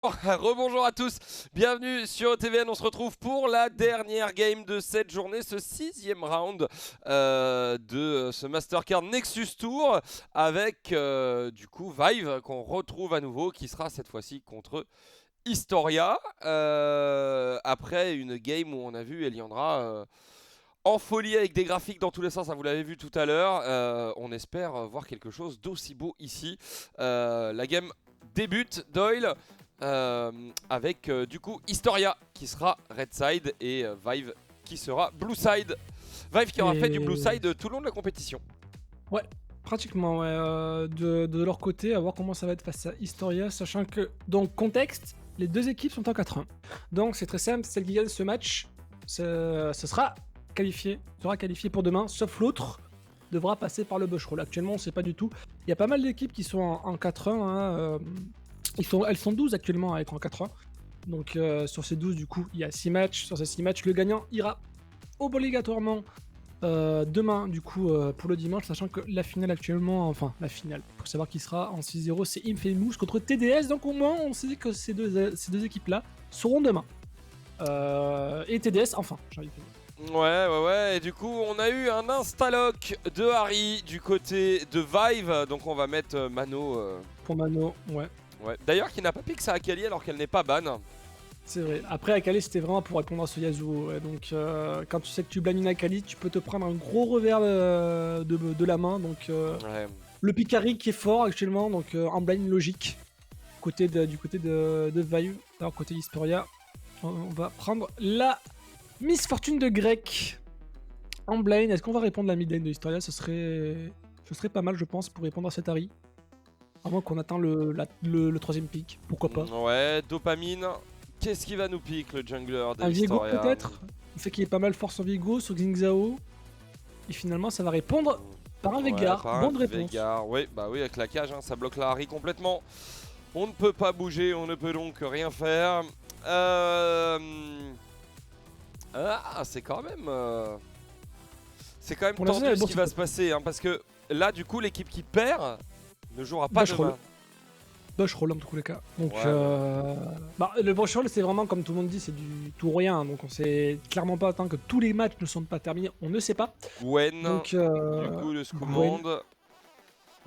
Rebonjour à tous, bienvenue sur TVN, on se retrouve pour la dernière game de cette journée, ce 6e round de ce Mastercard Nexus Tour avec du coup Vive qu'on retrouve à nouveau qui sera cette fois-ci contre Historia après une game où on a vu Eliandra en folie avec des graphiques dans tous les sens, vous l'avez vu tout à l'heure, on espère voir quelque chose d'aussi beau ici. La game débute, Doyle. Avec du coup Historia qui sera Red Side et Vive qui sera Blue Side. Vive qui aura fait du Blue Side tout le long de la compétition. Ouais, pratiquement, ouais. De leur côté, à voir comment ça va être face à Historia, sachant que, donc, contexte, les deux équipes sont en 4-1. Donc, c'est très simple, celle qui gagne ce match, ce sera qualifié pour demain, sauf l'autre devra passer par le Bushroll. Actuellement, on ne sait pas du tout. Il y a pas mal d'équipes qui sont en 4-1. Hein, elles sont 12 actuellement à être en 4-1. Donc, sur ces 12, du coup, il y a 6 matchs. Sur ces 6 matchs, le gagnant ira obligatoirement demain, du coup, pour le dimanche, sachant que la finale actuellement, enfin, la finale, pour savoir qui sera en 6-0, c'est Infamous contre TDS. Donc, au moins, on sait que ces deux équipes-là seront demain. Et TDS, enfin, j'ai envie de dire. Ouais, et du coup, on a eu un instalock de Harry du côté de Vive. Donc, on va mettre Mano. Pour Mano, ouais. D'ailleurs, qui n'a pas piqué sa Akali alors qu'elle n'est pas ban. C'est vrai. Après, Akali, c'était vraiment pour répondre à ce Yasuo. Ouais. Donc, quand tu sais que tu blâmes une Akali, tu peux te prendre un gros revers de la main. Donc, Ouais. le Picari qui est fort actuellement, donc en blame logique. Du côté de Vive. Alors, côté Historia, on va prendre la misfortune de Grec en blind. Est-ce qu'on va répondre la mid lane de Historia? Ce serait pas mal, je pense, pour répondre à cet Harry. À moins qu'on attend le troisième pick, pourquoi pas. Ouais, dopamine. Qu'est-ce qui va nous piquer le jungler de Un Viego Historia? peut-être. Le fait qu'il ait pas mal force en Viego sur Xingzao. Et finalement, ça va répondre par un Veigar. Bonne réponse. Veigar. Oui, bah oui, avec la cage, hein, ça bloque la Harry complètement. On ne peut pas bouger, on ne peut donc rien faire. Ah, c'est quand même tendu ce qui va se passer, hein, parce que là, du coup, l'équipe qui perd ne jouera pas demain. Bushroll en tous les cas. Donc, ouais. Bah, le Bushroll, c'est vraiment, comme tout le monde dit, c'est du tout ou rien. Donc, on sait clairement pas, tant que tous les matchs ne sont pas terminés, on ne sait pas. Gwen, donc, du coup, le Scoumande. Donc,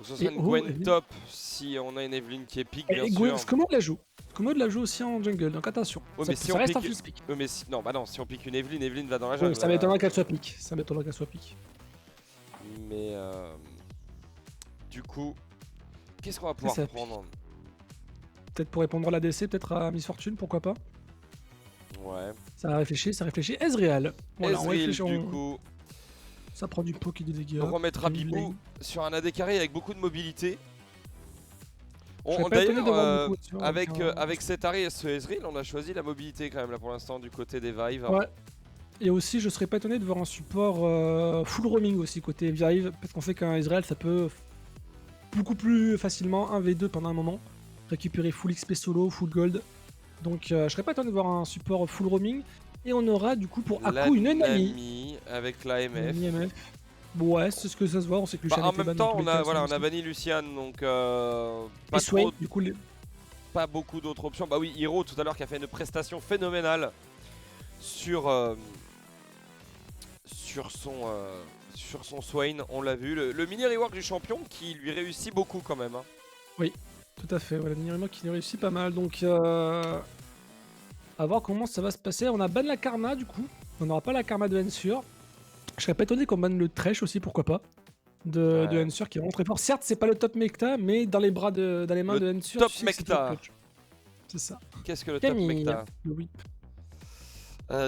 ce serait une Gwen top si on a une Evelyn qui est pique, bien sûr. Scoumande la joue. Scoumande la joue aussi en jungle, donc attention. Ouais, mais si ça on reste pique... un full pick. mais si... Non, bah non, si on pique une Evelyn va dans la jungle. Ouais, ça m'étonnerait qu'elle soit pique. Mais du coup, qu'est-ce qu'on va pouvoir prendre? Peut-être pour répondre à l'ADC, peut-être à Miss Fortune, pourquoi pas. Ouais. Ça réfléchit. Ezreal. Voilà, Ezreal, du coup. Ça prend du poke et des dégâts. On remettra Bibou sur un AD carré avec beaucoup de mobilité. D'ailleurs, avec cet arrêt et ce Ezreal, on a choisi la mobilité quand même là pour l'instant du côté des Vive. Ouais. Et aussi, je serais pas étonné de voir un support full roaming aussi côté Vive, parce qu'on sait qu'un Ezreal, ça peut beaucoup plus facilement 1v2 pendant un moment, récupérer full XP solo, full gold. Donc je serais pas étonné de voir un support full roaming. Et on aura du coup pour Aku une Nami avec la MF. Ouais, c'est ce que ça se voit, on sait que Lucian en même temps, on a banni Lucian, donc pas trop, du coup, pas beaucoup d'autres options. Bah oui, Hero tout à l'heure qui a fait une prestation phénoménale sur son Swain, on l'a vu. Le mini rework du champion qui lui réussit beaucoup quand même. Hein. Oui, tout à fait, le mini rework qui lui réussit pas mal, donc à voir comment ça va se passer. On a ban la Karma du coup, on n'aura pas la Karma de Ensure. Je serais pas étonné qu'on banne le Thresh aussi, pourquoi pas, de Ensure qui est vraiment très fort. Certes, c'est pas le top mecta, mais dans les mains de Ensure, top mecta. C'est ça. Qu'est-ce que le top mecta? Le whip.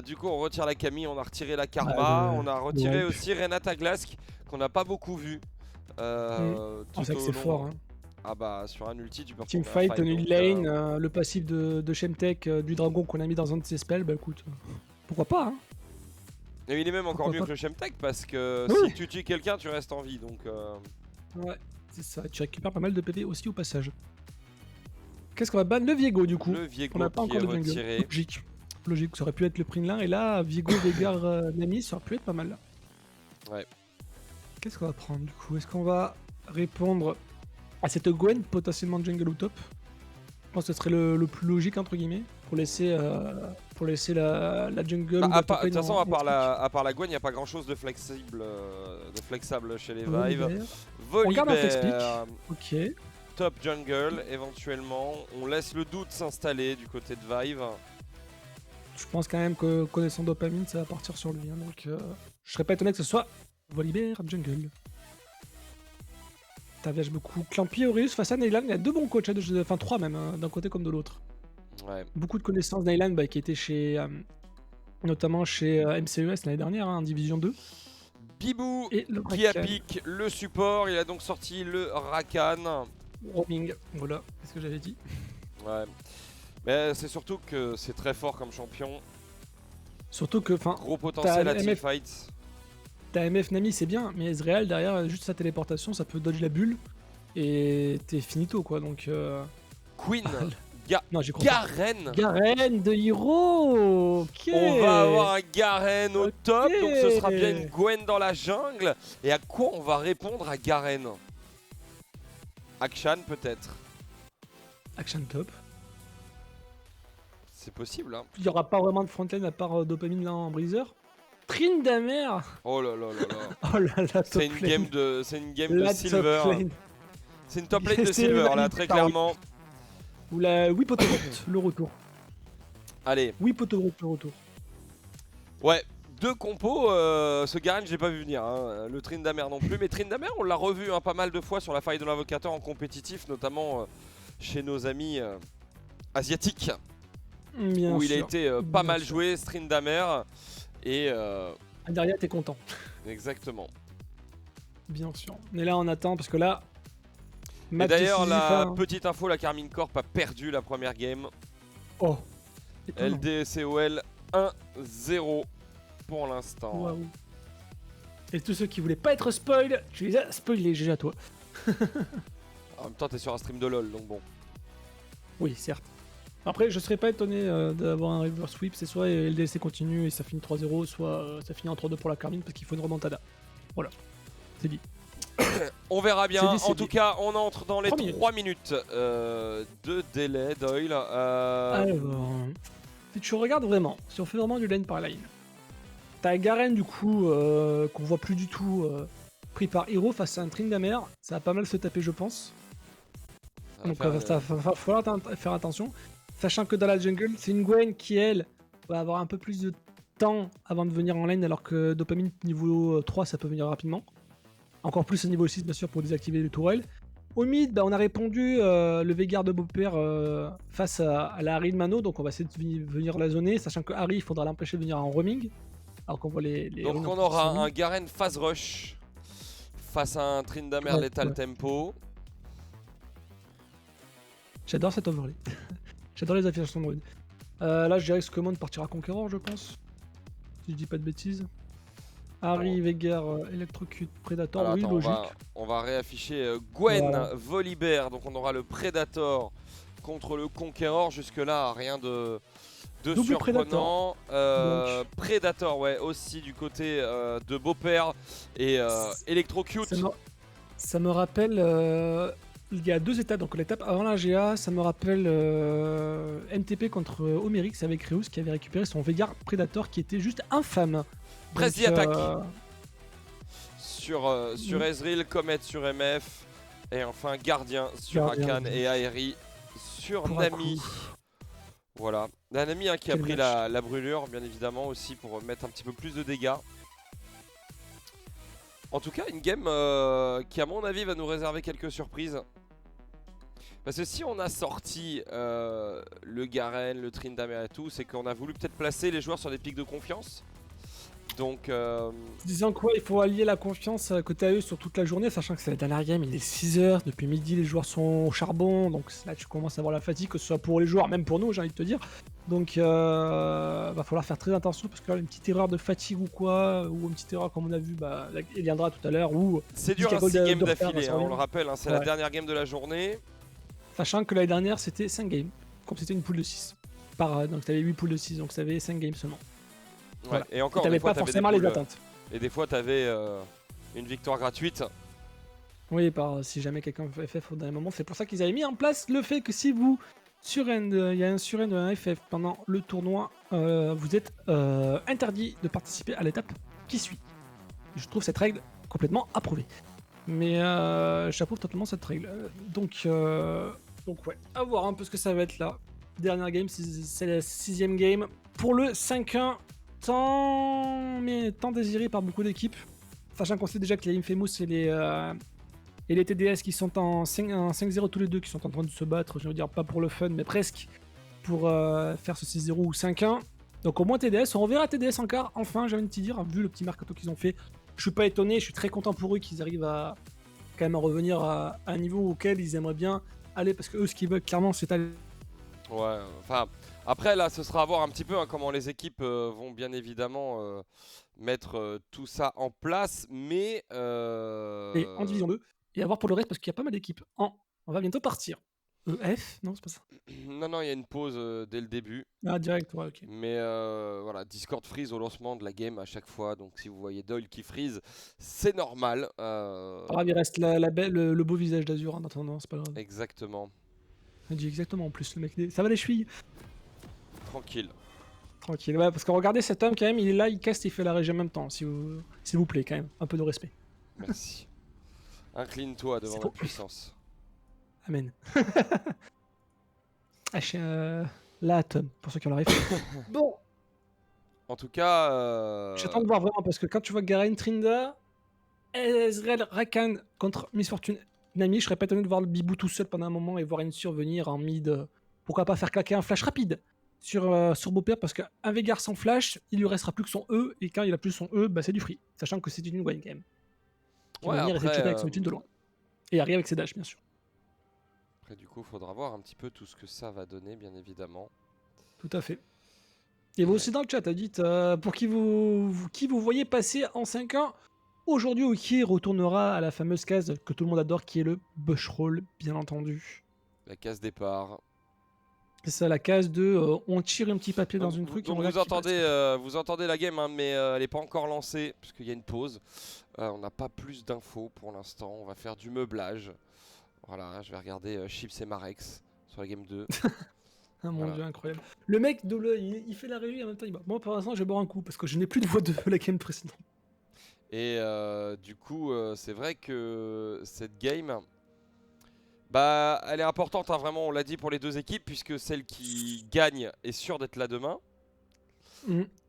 Du coup, on retire la Camille, on a retiré la Karma, on a retiré aussi Renata Glask qu'on n'a pas beaucoup vu. C'est vrai que c'est fort. Hein. Ah bah, sur un ulti, tu peux Teamfight, une lane, le passif de Shemtek, du dragon qu'on a mis dans un de ses spells, bah écoute, pourquoi pas, hein. Et il est même encore mieux que le Shemtek parce que si tu tues quelqu'un, tu restes en vie, donc... Ouais, c'est ça, tu récupères pas mal de PV aussi au passage. Qu'est-ce qu'on va ban? Le Viego du coup. Le Viego on n'a pas encore de retiré. Logique, ça aurait pu être le Pringlin, et là, Viego, Veigar, Nami, ça aurait pu être pas mal là. Ouais. Qu'est-ce qu'on va prendre du coup? Est-ce qu'on va répondre à cette Gwen potentiellement jungle au top? pense que ce serait le plus logique entre guillemets pour laisser la jungle Bah, ou la de top toute lane façon, en stick. à part la Gwen, il n'y a pas grand chose de flexable chez les Vive. Volibear. On garde un flex pick. Volibear, Ok. top jungle éventuellement. On laisse le doute s'installer du côté de Vive. Je pense quand même que connaissant Dopamine, ça va partir sur lui. Hein, donc je serais pas étonné que ce soit Volibear jungle. T'aviages beaucoup. Clampi, Aureus face à Neylan, il y a deux bons coachs, enfin trois même, hein, d'un côté comme de l'autre. Ouais. Beaucoup de connaissances. Neylan qui était chez, notamment chez MCES l'année dernière, hein, en Division 2. Bibou Et le qui a Rakan. pick le support. Il a donc sorti le Rakan. Roaming, voilà, c'est ce que j'avais dit. Ouais. Mais c'est surtout que c'est très fort comme champion. Surtout que, enfin, Gros potentiel à MF teamfight. ta MF Nami c'est bien, mais Ezreal derrière, juste sa téléportation, ça peut dodge la bulle et t'es finito quoi. Donc. Queen. Non, j'y crois pas. Garen. Garen de Hero. Ok. On va avoir un Garen au Ok. top, donc ce sera bien une Gwen dans la jungle. Et à quoi on va répondre à Garen? Akshan peut-être. Action top. C'est possible hein. Il y aura pas vraiment de frontline à part Dopamine là en breezer. Tryndamere. Oh là là là là. Oh là là, C'est une game de silver. C'est une top lane de C'est silver là la très top lane. clairement. Ou la Whip Autoroute, le retour. Allez. Whip Autoroute, le retour. Ouais. Deux compos, ce Garen j'ai pas vu venir, hein. Le Tryndamere non plus, mais Tryndamere on l'a revu hein, pas mal de fois sur la faille de l'invocateur en compétitif, notamment chez nos amis asiatiques, Bien où il a sûr. été pas Bien mal sûr. joué, ce Tryndamere, et Derrière, t'es content. exactement. Bien sûr. Mais là, on attend parce que là. Et match d'ailleurs décisif, la hein. petite info, la Carmine Corp a perdu la première game, Oh. Étonnant. LDCOL 1-0 pour l'instant. Waouh. Et tous ceux qui voulaient pas être spoil, tu les as spoilés, GG à toi. En même temps t'es sur un stream de LoL, donc bon. Oui, certes. Après, je serais pas étonné d'avoir un reverse sweep, c'est soit LDC continue et ça finit 3-0, soit ça finit en 3-2 pour la Carmine parce qu'il faut une remontada. Voilà, c'est dit. On verra bien, C'est dit, en tout cas on entre dans les 3 minutes. 3 minutes de délai Doyle. Alors, si tu regardes vraiment, si on fait vraiment du lane par lane, t'as Garen du coup, qu'on voit plus du tout, pris par Hero face à un Tryndamere, ça va pas mal se taper je pense. Donc ça va falloir faire attention. Sachant que dans la jungle, c'est une Gwen qui elle va avoir un peu plus de temps avant de venir en lane alors que Dopamine niveau 3 ça peut venir rapidement. Encore plus au niveau 6 bien sûr pour désactiver les tourelles. Au mid, bah, on a répondu le Veigar de Beaupère face à la Harry de Mano, donc on va essayer de venir la zoner, sachant que Harry, il faudra l'empêcher de venir en roaming. Alors qu'on voit les donc runes on en aura position. un Garen phase rush face à un Tryndamere Ouais, Lethal ouais. Tempo. J'adore cet overlay. J'adore les affichations de runes. Là, je dirais que Command partira Conqueror, je pense. Si je dis pas de bêtises. Harry, Veigar, Electrocute, Predator, Alors, oui, attends, logique. on va réafficher Gwen, Voilà. Volibear, donc on aura le Predator contre le Conqueror, jusque là rien de Double surprenant. Donc. Predator, ouais, aussi du côté de Beaupère et Electrocute. Ça me rappelle. Il y a deux étapes. Donc l'étape avant la GA, ça me rappelle MTP contre Omerix avec Reus qui avait récupéré son Veigar Predator qui était juste infâme. Presse Donc, d'attaque sur Ezreal, Comet sur MF, et enfin Gardien sur Gardien, Rakan et Aeri sur pour un Nami. coup. Voilà, un Nami qui a Quel pris match. la brûlure, bien évidemment, aussi pour mettre un petit peu plus de dégâts. En tout cas, une game qui, à mon avis, va nous réserver quelques surprises. Parce que si on a sorti le Garen, le Tryndamere et tout, c'est qu'on a voulu peut-être placer les joueurs sur des pics de confiance. Donc, Disant quoi, il faut allier la confiance côté à eux sur toute la journée, sachant que c'est la dernière game, il est 6h, depuis midi les joueurs sont au charbon, donc là tu commences à avoir la fatigue, que ce soit pour les joueurs, même pour nous, j'ai envie de te dire. Donc va falloir faire très attention, parce que là, une petite erreur de fatigue ou quoi, ou une petite erreur comme on a vu, bah, elle viendra tout à l'heure, ou c'est dur, hein, Discagold 6 games de refaire, d'affilée, ça hein, on revient. le rappelle, hein, c'est la Ouais. dernière game de la journée. Sachant que l'année dernière c'était 5 games, comme c'était une poule de 6. Donc t'avais 8 poules de 6, donc ça avait 5 games seulement. Ouais, Voilà. et encore, T'avais des fois, pas t'avais forcément des les poules, attentes. et des fois, t'avais une victoire gratuite. Oui, si jamais quelqu'un FF au dernier moment. C'est pour ça qu'ils avaient mis en place le fait que si vous il y a un surend de un FF pendant le tournoi. Vous êtes interdit de participer à l'étape qui suit. Je trouve cette règle complètement approuvée. Mais j'approuve totalement cette règle. Donc ouais, à voir un peu ce que ça va être là. Dernière game, c'est la 6ème game. Pour le 5-1, tant désiré par beaucoup d'équipes. Sachant qu'on sait déjà que les Infamous et les TDS qui sont en 5-0 tous les deux, qui sont en train de se battre, je veux dire pas pour le fun, mais presque, pour faire ce 6-0 ou 5-1. Donc au moins TDS, on reverra TDS en quart, enfin j'ai envie de te dire, vu le petit mercato qu'ils ont fait. Je suis pas étonné, je suis très content pour eux qu'ils arrivent à quand même à revenir à un niveau auquel ils aimeraient bien aller, parce que eux ce qu'ils veulent clairement c'est aller. Ouais, enfin, après là, ce sera à voir un petit peu hein, comment les équipes vont bien évidemment mettre tout ça en place, mais En division 2 et à voir pour le reste parce qu'il y a pas mal d'équipes. On va bientôt partir. F Non, c'est pas ça. non, il y a une pause dès le début. Ah, direct, ouais, ok. Mais voilà, Discord freeze au lancement de la game à chaque fois. Donc si vous voyez Doyle qui freeze, c'est normal. Ah, il reste le beau visage d'Azur en attendant, c'est pas grave. Exactement. Il dit exactement en plus, le mec. Ça va les chevilles? Tranquille. Tranquille, ouais, parce que regardez cet homme quand même, il est là, il caste, il fait la régie en même temps, s'il vous plaît, quand même. Un peu de respect. Merci. Incline-toi devant notre puissance. Amen. La Atom, pour ceux qui ont la ref. Bon. En tout cas. J'attends de voir vraiment, parce que quand tu vois Garen, Trinda, Ezreal, Rakan contre Miss Fortune, Nami, je serais pas étonné de voir le Bibou tout seul pendant un moment et voir une survenir en mid. Pourquoi pas faire claquer un flash rapide sur Beaupère, parce qu'un Veigar sans flash, il lui restera plus que son E, et quand il a plus son E, bah c'est du free. Sachant que c'est une win game. Qui va venir essayer de choper avec son ultime de loin. Et arriver avec ses dash, bien sûr. Après, du coup, il faudra voir un petit peu tout ce que ça va donner, bien évidemment. Tout à fait. Et vous aussi dans le chat, dites pour qui vous voyez passer en 5 ans aujourd'hui, ou qui retournera à la fameuse case que tout le monde adore, qui est le Bushroll, bien entendu. La case départ. C'est ça, la case de on tire un petit papier dans une truc. Donc vous entendez la game, hein, mais elle n'est pas encore lancée, puisqu'il y a une pause. On n'a pas plus d'infos pour l'instant. On va faire du meublage. Voilà, je vais regarder Chips et Marex sur la game 2. Ah mon dieu, incroyable. Le mec, il fait la régie en même temps. Moi, pour l'instant, je vais boire un coup parce que je n'ai plus de voix de la game précédente. Et du coup, c'est vrai que cette game, bah, elle est importante, hein, vraiment, on l'a dit pour les deux équipes, puisque celle qui gagne est sûre d'être là demain.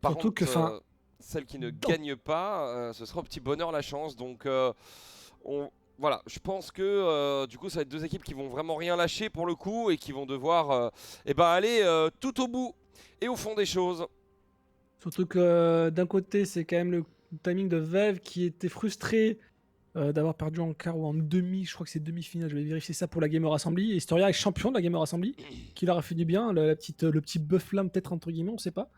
Par Surtout contre, celle qui ne gagne pas, ce sera au petit bonheur la chance. Donc, voilà, je pense que du coup, ça va être deux équipes qui vont vraiment rien lâcher pour le coup et qui vont devoir aller tout au bout et au fond des choses. Surtout que d'un côté, c'est quand même le timing de Vev qui était frustré d'avoir perdu en quart ou en demi. Je crois que c'est demi-finale. Je vais vérifier ça pour la Gamer Assembly. Et Historia est champion de la Gamer Assembly, qui leur a fait du bien. Le petit buff là, peut-être entre guillemets, on sait pas.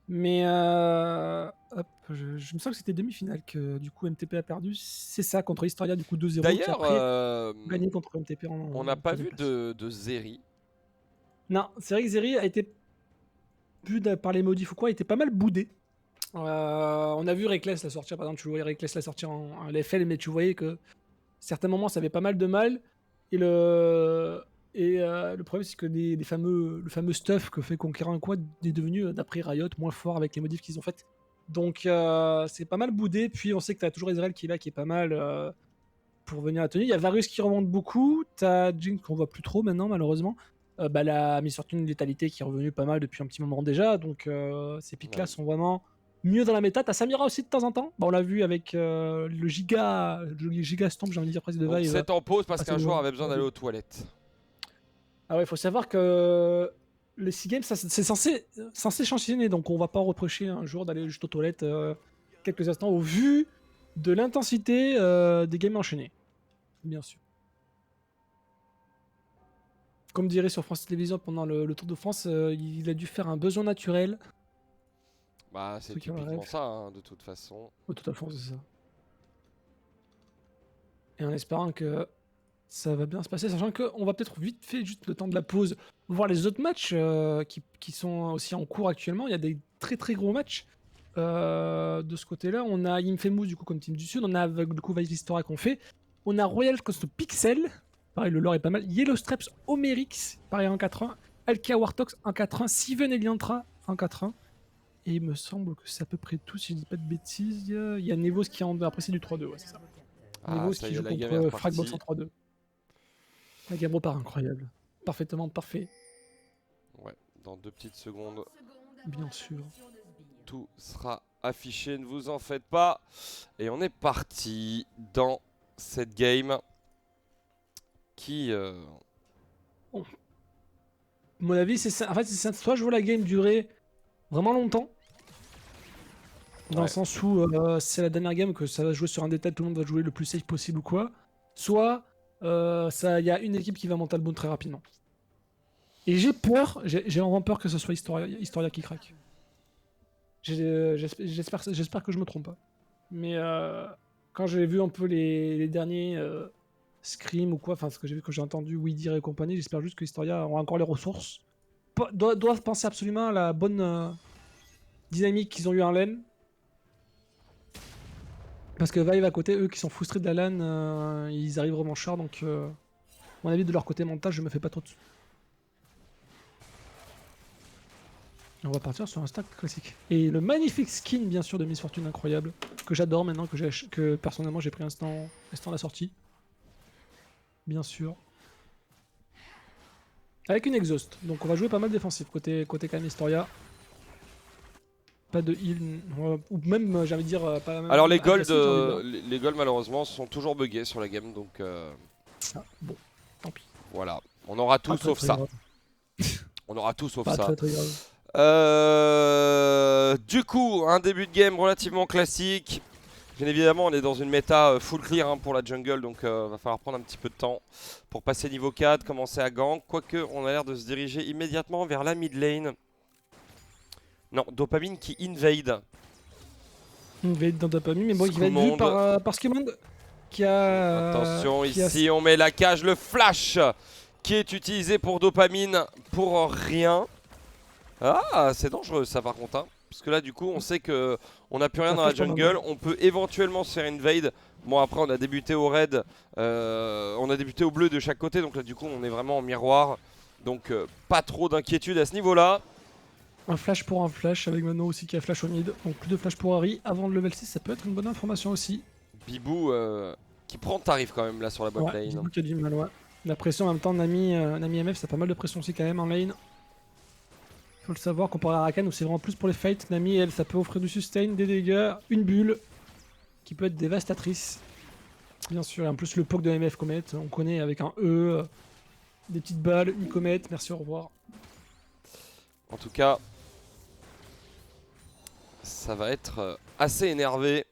Mais hop, je me sens que c'était demi-finale que du coup MTP a perdu. C'est ça, contre Historia, du coup 2-0. D'ailleurs, gagné contre MTP on n'a pas vu de Zeri. Non, c'est vrai que Zeri a été, vu par les modifs ou quoi, était pas mal boudé. On a vu Reckless la sortir, par exemple, tu voyais Reckless la sortir en LFL, mais tu voyais que certains moments ça avait pas mal de mal. Et le problème, c'est que le fameux stuff que fait Conquérant Quad est devenu, d'après Riot, moins fort avec les modifs qu'ils ont fait. Donc c'est pas mal boudé. Puis on sait que t'as toujours Ezreal qui est là, qui est pas mal pour venir à tenir. Il y a Varus qui remonte beaucoup. T'as Jinx qu'on voit plus trop maintenant, malheureusement. La Miss Fortune létalité qui est revenue pas mal depuis un petit moment déjà. Donc ces pics-là sont vraiment mieux dans la méta. T'as Samira aussi de temps en temps. On l'a vu avec le giga stomp, j'ai envie de dire presque de Vive. C'est en pause parce qu'un joueur avait besoin d'aller aux toilettes. Ah ouais, faut savoir que les 6 games, c'est censé chantonner, donc on va pas reprocher un jour d'aller juste aux toilettes quelques instants au vu de l'intensité des games enchaînés. Bien sûr. Comme dirait sur France Télévisions pendant le Tour de France, il a dû faire un besoin naturel. Bah, c'est typiquement ça, hein, de toute façon. De toute façon, c'est ça. Et en espérant que ça va bien se passer, sachant qu'on va peut-être vite fait, juste le temps de la pause, voir les autres matchs qui sont aussi en cours actuellement. Il y a des très très gros matchs de ce côté-là. On a Infamous du coup comme team du Sud, on a du coup Vice Historia qu'on fait. On a Royal Coast Pixel, pareil le lore est pas mal. Yellow Straps Omerix, pareil en 4-1. Alkia Wartox en 4-1, Siven Eliantra en 4-1. Et il me semble que c'est à peu près tout, si je dis pas de bêtises. Il y a Nevos qui est en... Après, c'est du 3-2, ouais, c'est ça. Nevos Ça qui y est, joue la game est contre repartie. Fragbox en 3-2. La game repart incroyable. Parfaitement parfait. Ouais, dans 2 petites secondes, Bien sûr. tout sera affiché, ne vous en faites pas. Et on est parti dans cette game qui... À mon avis, c'est ça. En fait, c'est ça. Soit je vois la game durer vraiment longtemps, dans le sens où c'est la dernière game que ça va jouer sur un détail, tout le monde va jouer le plus safe possible ou quoi. Soit il y a une équipe qui va monter le boom très rapidement. Et j'ai peur, j'ai vraiment peur que ce soit Historia qui craque. J'espère que je me trompe pas. Mais quand j'ai vu un peu les derniers scrims ou quoi, enfin ce que j'ai vu, que j'ai entendu Widir et compagnie, j'espère juste que Historia aura encore les ressources. Doivent penser absolument à la bonne dynamique qu'ils ont eu en lane. Parce que Vive à côté, eux qui sont frustrés de la LAN, ils arrivent vraiment char, donc à mon avis de leur côté mental, je me fais pas trop dessus. On va partir sur un stack classique. Et le magnifique skin bien sûr de Miss Fortune incroyable, que j'adore maintenant, que personnellement j'ai pris instant à la sortie. Bien sûr. Avec une exhaust, donc on va jouer pas mal défensif côté quand même Historia. Pas de heal, ou même j'ai envie de dire pas même. Alors les golds, agressif, j'ai envie de dire. les golds malheureusement sont toujours buggés sur la game, donc Ah, bon, tant pis. voilà. On aura tout Pas très, sauf très ça. grave. On aura tout sauf Pas ça. très très grave. Du coup, un début de game relativement classique. Bien évidemment, on est dans une méta full clear hein, pour la jungle, donc va falloir prendre un petit peu de temps pour passer niveau 4, commencer à gank. Quoique, on a l'air de se diriger immédiatement vers la mid lane. Non, Dopamine qui invade. Invade dans Dopamine, mais bon, il va être vu Scoomonde. par Skimond qui a. Attention, qui a- ici on met la cage, le flash qui est utilisé pour Dopamine pour rien. Ah, c'est dangereux ça par contre. Hein. Parce que là, du coup, on sait que on n'a plus rien Ça dans la flash pas jungle. mal. On peut éventuellement se faire invade. Bon, après, on a débuté au red. On a débuté au bleu de chaque côté. Donc là, du coup, on est vraiment en miroir. Donc, pas trop d'inquiétude à ce niveau-là. Un flash pour un flash, avec Mano aussi qui a flash au mid. Donc plus de flash pour Harry. Avant le level 6, ça peut être une bonne information aussi. Bibou qui prend tarif quand même là sur la bot Ouais, lane. Bibou qui a du mal, ouais. La pression en même temps, Nami MF, ça a pas mal de pression aussi quand même en lane. Faut le savoir, comparé à Rakan où c'est vraiment plus pour les fights. Nami, elle, ça peut offrir du sustain, des dégâts, une bulle qui peut être dévastatrice. Bien sûr, et en plus le poke de MF Comet, on connaît avec un des petites balles, une comète, merci, au revoir. En tout cas, ça va être assez énervé.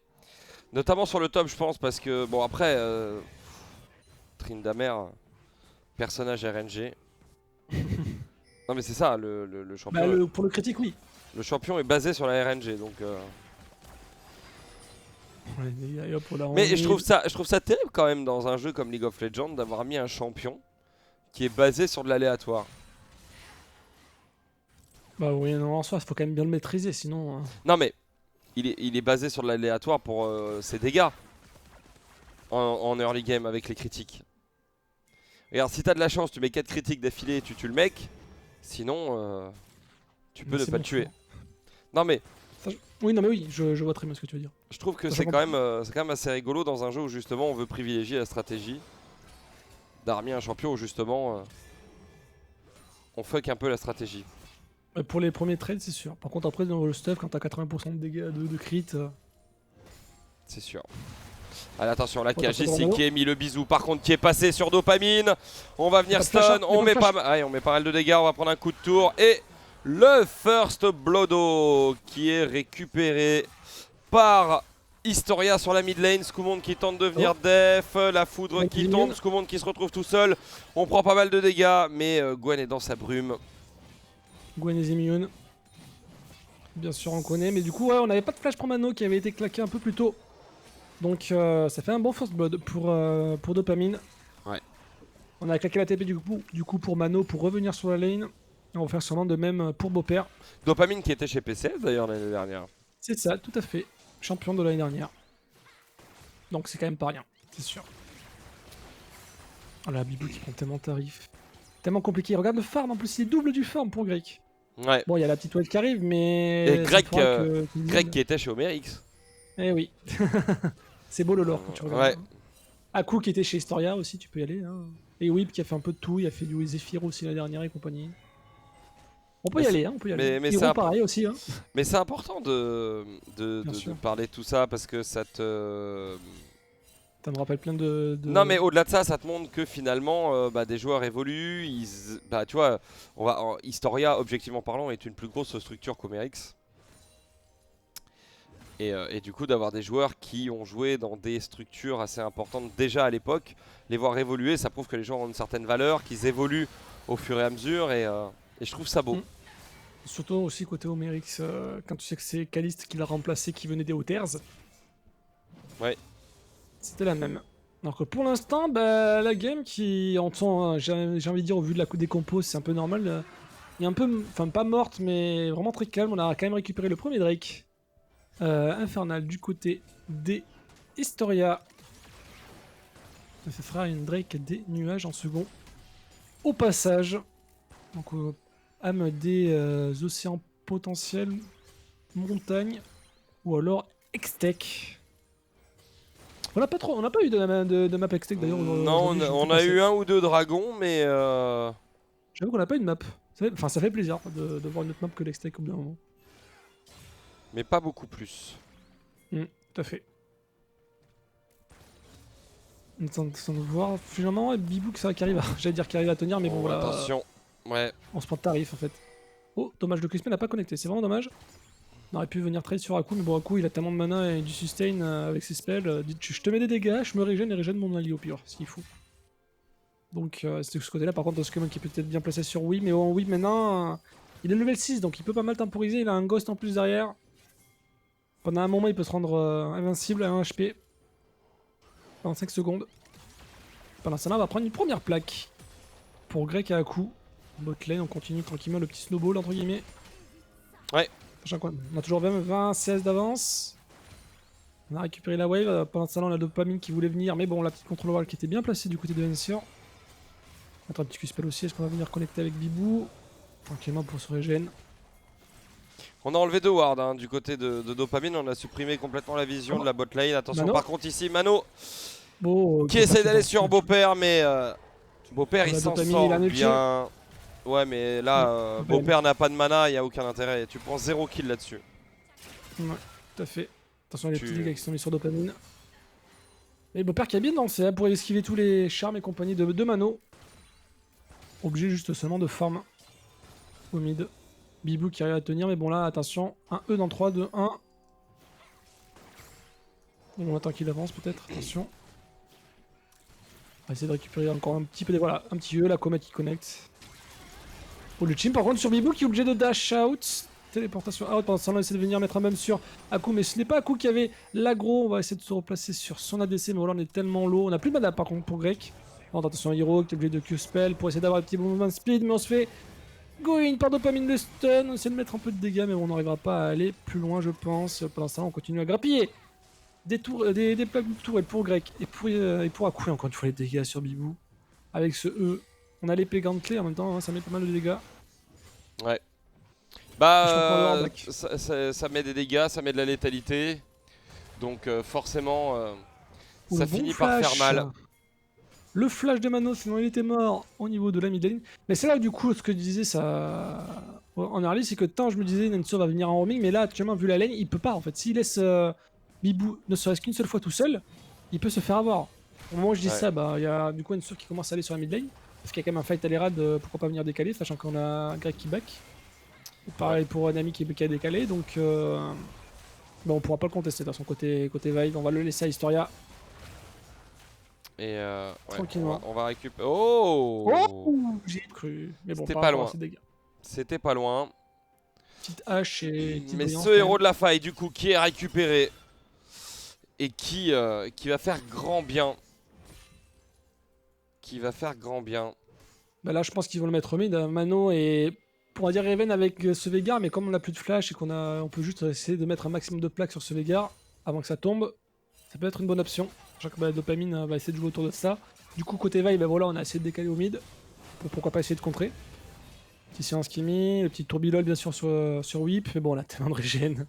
Notamment sur le top, je pense, parce que, bon, après, Tryndamere, personnage RNG. Non, mais c'est ça, le champion. Bah, pour le critique, oui. Le champion est basé sur la RNG, donc. Ouais, et hop, voilà, on Mais est- je trouve ça terrible quand même dans un jeu comme League of Legends d'avoir mis un champion qui est basé sur de l'aléatoire. Bah oui, non, en soi, il faut quand même bien le maîtriser, sinon... Non, mais il est basé sur de l'aléatoire pour ses dégâts en early game avec les critiques. Regarde, si t'as de la chance, tu mets 4 critiques d'affilée et tu tues le mec. Sinon, tu peux ne c'est pas bon le tuer. choix. Non, mais Oui, non, mais oui, je vois très bien ce que tu veux dire. je trouve que Ça, c'est je quand même assez rigolo dans un jeu où justement on veut privilégier la stratégie. D'armer un champion où justement on fuck un peu la stratégie. Pour les premiers trades, c'est sûr. Par contre, après, dans le stuff, quand t'as 80% de dégâts de crit... C'est sûr. Allez, attention, la cage Attention, ici Bruno. qui est mis le bisou. Par contre, qui est passé sur Dopamine. On va venir Pas de flash, stun. hein, On pas met de pas, flash. allez, on met pas mal de dégâts. On va prendre un coup de tour. Et le first Bloodo qui est récupéré par Historia sur la mid lane. Scoomonde qui tente de venir def. La foudre Ouais, qui il est tombe. mignon. Scoomonde qui se retrouve tout seul. On prend pas mal de dégâts. Mais Gwen est dans sa brume. Gwen et Zemion. Bien sûr, on connaît. Mais du coup, ouais, on n'avait pas de flash pour Mano qui avait été claqué un peu plus tôt. Donc, ça fait un bon first blood pour Dopamine. Ouais. On a claqué la TP du coup pour Mano pour revenir sur la lane. Et on va faire sûrement de même pour Beaupère. Dopamine qui était chez PCF d'ailleurs l'année dernière. C'est ça, tout à fait. Champion de l'année dernière. Donc c'est quand même pas rien, c'est sûr. Oh là, Bibou qui prend tellement tarif. Tellement compliqué. Regarde le farm, en plus il est double du farm pour Greg. Ouais. Bon, il y a la petite wave qui arrive, mais... Et ça Greg, fera que- Greg qui était chez Omerix. Eh oui. C'est beau le lore quand tu regardes. Ouais. Hein. Aku qui était chez Historia aussi, tu peux y aller. Hein. Et Whip qui a fait un peu de tout, il a fait du Zephyr aussi la dernière et compagnie. On peut y aller, hein, on peut y aller. Mais Hiro pareil aussi. Hein. Mais c'est important de sûr. parler de tout ça parce que ça te... Ça me rappelle plein de... Non mais au-delà de ça, ça te montre que finalement des joueurs évoluent. Tu vois, Historia, objectivement parlant, est une plus grosse structure qu'Omerix. Et du coup d'avoir des joueurs qui ont joué dans des structures assez importantes déjà à l'époque, les voir évoluer, ça prouve que les joueurs ont une certaine valeur, qu'ils évoluent au fur et à mesure et je trouve ça beau. Surtout aussi côté Omerix, quand tu sais que c'est Caliste qui l'a remplacé, qui venait des Hauters. Ouais. C'était la même. Alors que pour l'instant, bah, la game qui entend, j'ai envie de dire au vu de des compos, c'est un peu normal. Il est un peu, enfin pas morte, mais vraiment très calme. On a quand même récupéré le premier Drake. Infernal du côté des Historia. Ça fera une Drake des nuages en second. Au passage, donc âme des océans potentiels, montagne ou alors Extech. On n'a pas eu de map Extech d'ailleurs. Non, on a eu un ou deux dragons, mais j'avoue qu'on n'a pas eu de map. Enfin, ça fait plaisir de voir une autre map que l'Extech au bout d'un moment. mais pas beaucoup plus. Tout à fait. On est en train de voir finalement Bibou que ça qui arrive à... J'allais dire qu'il arrive à tenir mais bon voilà. Attention, ouais. On se prend de tarif en fait. Oh dommage, le Crispin n'a pas connecté, c'est vraiment dommage. On aurait pu venir trade sur Aku mais bon Aku il a tellement de mana et du sustain avec ses spells. Je te mets des dégâts, je me régène et régène mon allié au pire, ce qu'il faut. Donc c'est de ce côté là par contre Toskeman qui est peut-être bien placé sur Wii mais oui maintenant il est level 6 donc il peut pas mal temporiser, il a un ghost en plus derrière. Pendant un moment il peut se rendre invincible à 1 HP. Pendant 5 secondes. Pendant ce temps-là, on va prendre une première plaque pour Greg et Aku. Bot lane, on continue tranquillement le petit snowball entre guillemets. Ouais. On a toujours 20 16 d'avance. On a récupéré la wave. Pendant ce temps-là, on a dopamine qui voulait venir. Mais bon, la petite contrôle wall qui était bien placée du côté de Ensure. Attends, un petit Q-spell aussi. Est-ce qu'on va venir connecter avec Bibou? Tranquillement pour se régène. On a enlevé deux wards hein, du côté de dopamine. On a supprimé complètement la vision de la bot lane. Attention Mano. par contre ici, Mano Bon, qui essaie d'aller sur Beaupère, mais Beaupère il s'en sort bien. Ouais, mais là, Beaupère n'a pas de mana, il n'y a aucun intérêt. Tu prends 0 kill là-dessus. Ouais, tout à fait. Attention à les petits dégâts qui sont mis sur dopamine. Et Beaupère qui a bien dansé hein, pour esquiver tous les charmes et compagnie de Mano. Obligé juste seulement de farm au mid. Bibou qui arrive à tenir, mais bon là, attention. Un E dans 3, 2, 1. On attend qu'il avance peut-être, attention. On va essayer de récupérer encore un petit peu des... Voilà, un petit E, la Comet qui connecte. Oh, le chim par contre sur Bibou qui est obligé de dash out. Téléportation out, pendant ce temps-là on essaie de venir mettre un même sur Aku, mais ce n'est pas Aku qui avait l'aggro. On va essayer de se replacer sur son ADC, mais voilà on est tellement low. On a plus de mana par contre pour Greg. Alors, attention Hero qui est obligé de Q-spell pour essayer d'avoir un petit mouvement de speed, mais on se fait go in par dopamine de stun. On essaie de mettre un peu de dégâts, mais on n'arrivera pas à aller plus loin je pense. Pendant ce temps-là on continue à grappiller. Des plaques de tourelle pour Greg et pour Aku, encore une fois les dégâts sur Bibou. Avec ce E, on a l'épée gantelée en même temps, hein, ça met pas mal de dégâts. Ouais. Bah, ça met des dégâts, ça met de la létalité. Donc forcément, ça finit par faire mal. Le flash de Mano, sinon il était mort au niveau de la mid lane. Mais c'est là du coup, ce que je disais ça en early, c'est que tant je me disais Nenso va venir en roaming, mais là actuellement vu la lane, il peut pas en fait. S'il laisse Bibou ne serait-ce qu'une seule fois tout seul, il peut se faire avoir. Au moment où je dis ça, bah il y a du coup Nenso qui commence à aller sur la mid lane. Parce qu'il y a quand même un fight à l'érade, pourquoi pas venir décaler, sachant qu'on a Greg qui back. Pareil pour Nami qui a décalé, donc bon, on pourra pas le contester dans son côté vibe, on va le laisser à Historia. Et tranquillement. On va récupérer. Oh, j'ai cru. Mais bon, c'était pas loin. Dégâts. C'était pas loin. Petite hache et petite mais brillance, ce héros de la faille, du coup, qui est récupéré et qui va faire grand bien. Bah là, je pense qu'ils vont le mettre mid. Mano et on va dire Raven avec ce Veigar, mais comme on a plus de flash et on peut juste essayer de mettre un maximum de plaques sur ce Veigar avant que ça tombe, ça peut être une bonne option. Je crois que Dopamine va essayer de jouer autour de ça. Du coup, côté vibe, bah voilà, on a essayé de décaler au mid pour pourquoi pas essayer de contrer. Petit silence qui est mis, le petit tourbillol bien sûr sur whip, mais bon, on a tellement de régène.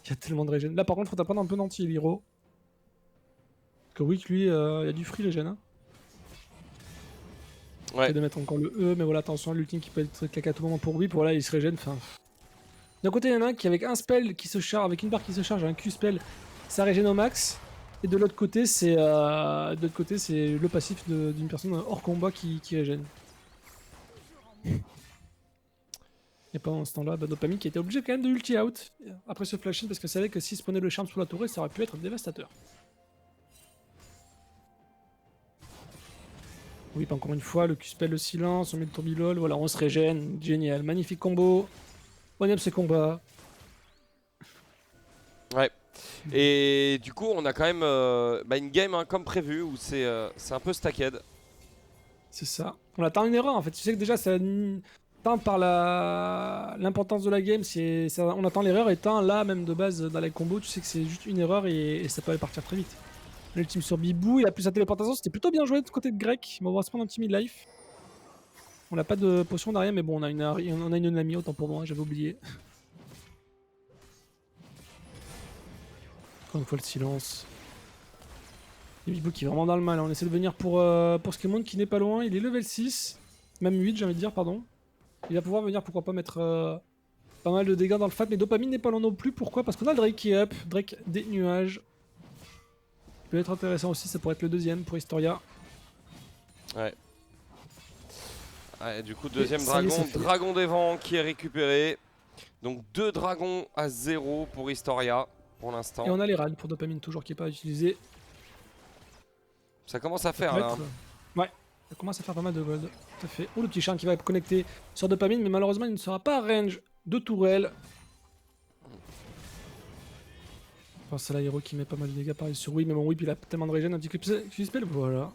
Il y a tellement de régène. Là par contre, faut t'apprendre un peu d'anti-hero. Parce que Wick, lui, il y a du free régène. Hein. Ouais. De mettre encore le E, mais voilà, attention, l'ultime qui peut être claqué à tout moment pour whip, voilà, il se régène. Enfin. D'un côté, il y en a un qui, avec un spell qui se charge, avec une barre qui se charge, un Q-spell, ça régène au max. Et de l'autre côté, c'est le passif d'une personne hors combat qui régène. Et pendant ce temps-là, Dopamine qui était obligé quand même de ulti out après ce flash in parce que savait que s'il spawnait le charme sous la tourelle, ça aurait pu être dévastateur. Oui, pas encore une fois, le Q-spell, le silence, on met le tourbillol, voilà, on se régène, génial, magnifique combo. On aime ces combats. Ouais. Et du coup, on a quand même une game hein, comme prévu où c'est un peu stacked. C'est ça. On attend une erreur en fait. Tu sais que déjà, ça tant par l'importance de la game, on attend l'erreur et tant là, même de base, dans les combos, tu sais que c'est juste une erreur et ça peut aller partir très vite. L'ultime sur Bibou, il a plus sa téléportation, c'était plutôt bien joué de côté de Grec. Mais on va se prendre un petit mid-life. On n'a pas de potion derrière, mais bon, on a une Nami, autant pour moi, j'avais oublié. Encore une fois, le silence. Et Bibou qui est vraiment dans le mal. On essaie de venir pour Skemon qui n'est pas loin. Il est level 6, même 8, j'ai envie de dire, pardon. Il va pouvoir venir, pourquoi pas, mettre pas mal de dégâts dans le fat. Mais Dopamine n'est pas loin non plus. Pourquoi? Parce qu'on a le Drake qui est up. Drake des nuages. Peut être intéressant aussi, ça pourrait être le deuxième pour Historia. Ouais. Ouais, du coup, deuxième dragon, dragon des vents qui est récupéré. Donc 2 dragons à 0 pour Historia pour l'instant. Et on a les rades pour Dopamine toujours qui n'est pas utilisé. Ça commence à faire là. Ouais, ça commence à faire pas mal de gold. Tout à fait. Oh, le petit charme qui va être connecté sur Dopamine, mais malheureusement il ne sera pas à range de tourelle. Enfin, c'est la héros qui met pas mal de dégâts pareil sur Whip, mais mon Whip il a tellement de régène, un petit Q-spell, voilà.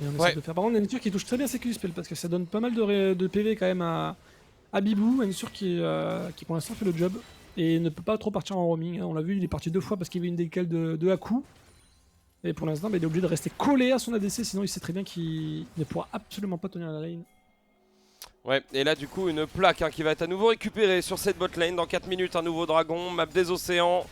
Et on essaie de faire. Par contre, il y a une nature qui touche très bien ses Q-spell parce que ça donne pas mal de PV quand même à Bibou, une nature qui pour l'instant fait le job et ne peut pas trop partir en roaming. On l'a vu, il est parti 2 fois parce qu'il y avait une décale de Haku. Et pour l'instant, il est obligé de rester collé à son ADC, sinon il sait très bien qu'il ne pourra absolument pas tenir la lane. Ouais, et là du coup une plaque hein, qui va être à nouveau récupérée sur cette bot lane. Dans 4 minutes, un nouveau dragon, map des océans.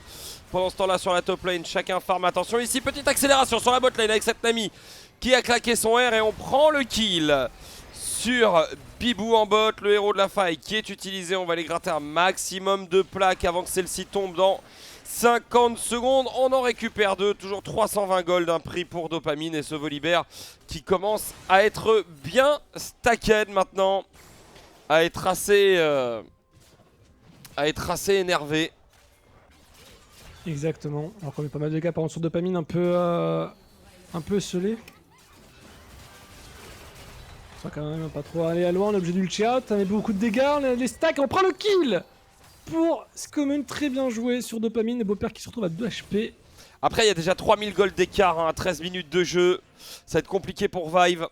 Pendant ce temps là sur la top lane, chacun farm. Attention ici, petite accélération sur la bot lane avec cette Nami qui a claqué son R et on prend le kill sur Bibou en bot, le héros de la faille qui est utilisé. On va aller gratter un maximum de plaques avant que celle-ci tombe dans 50 secondes. On en récupère 2, toujours 320 gold, un prix pour Dopamine et ce Volibear qui commence à être bien stacked maintenant, à être assez énervé. Exactement. Alors qu'on met pas mal de dégâts par contre sur Dopamine un peu scellé. Ça va quand même pas trop aller à loin, on est obligé d'ulti out, on met beaucoup de dégâts, on a les stacks, on prend le kill pour Skemon, très bien joué sur Dopamine et Beaupère qui se retrouve à 2 HP. Après il y a déjà 3000 gold d'écart hein, à 13 minutes de jeu, ça va être compliqué pour Vive.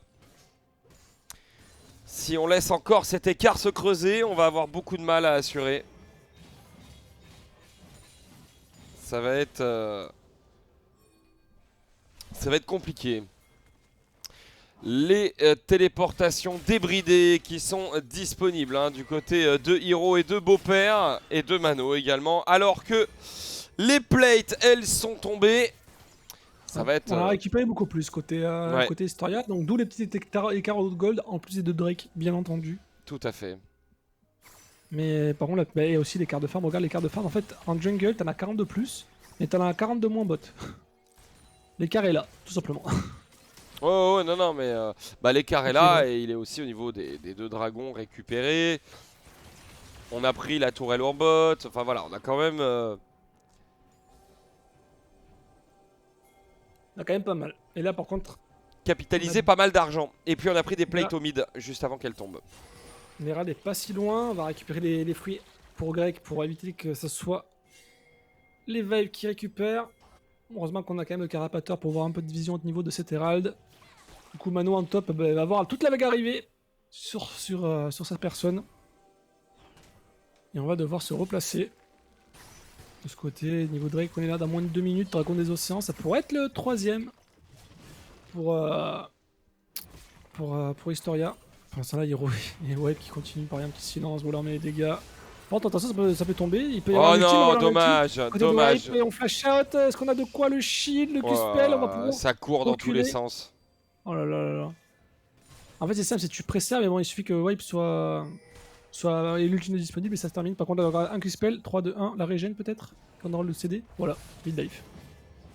Si on laisse encore cet écart se creuser, on va avoir beaucoup de mal à assurer. Ça va être compliqué. Les téléportations débridées qui sont disponibles hein, du côté de Hiro et de Beaupère et de Mano également. Alors que les plates, elles, sont tombées. Ça va être... On a récupéré beaucoup plus côté Historia, donc d'où les petits écarts de gold en plus des 2 Drake, bien entendu. Tout à fait. Mais par contre, il y a aussi l'écart de farm. Regarde l'écart de farm. En fait, en jungle, t'en as 40 de plus, mais t'en as 40 de moins en bot. L'écart est là, tout simplement. Oh, non, mais l'écart est là et il est aussi au niveau des 2 dragons récupérés. On a pris la tourelle en bot. Enfin voilà, on a quand même... On a quand même pas mal. Et là, par contre... capitalisé pas mal d'argent. Et puis on a pris des plates au mid juste avant qu'elle tombe. Nera n'est pas si loin. On va récupérer les fruits pour Greg pour éviter que ce soit les Vives qui récupèrent. Heureusement qu'on a quand même le Carapateur pour voir un peu de vision au niveau de cet Herald. Du coup, Mano en top va voir toute la vague arriver sur sa personne. Et on va devoir se replacer. De ce côté, niveau Drake, on est là dans moins de 2 minutes. Dragon des océans, ça pourrait être le 3ème. pour Historia. Enfin, ça là, Hero et Web qui continue par un petit silence, voilà, on met les dégâts. Bon, attention, ça peut tomber. Il peut y avoir Oh un ultime, non, voilà, un ultime. dommage, Côté de dommage. Wipe, et on flash out. Est-ce qu'on a de quoi le shield, le Q-spell? On va Oh, pouvoir ça court dans tous les reculer. sens. Oh là là là là. En fait, c'est simple, c'est que tu préserves, mais bon, il suffit que Wipe soit et l'ultime est disponible et ça se termine. Par contre, on aura un Q-spell, 3, 2, 1, la régène peut-être, quand on aura le CD. Voilà, mid life.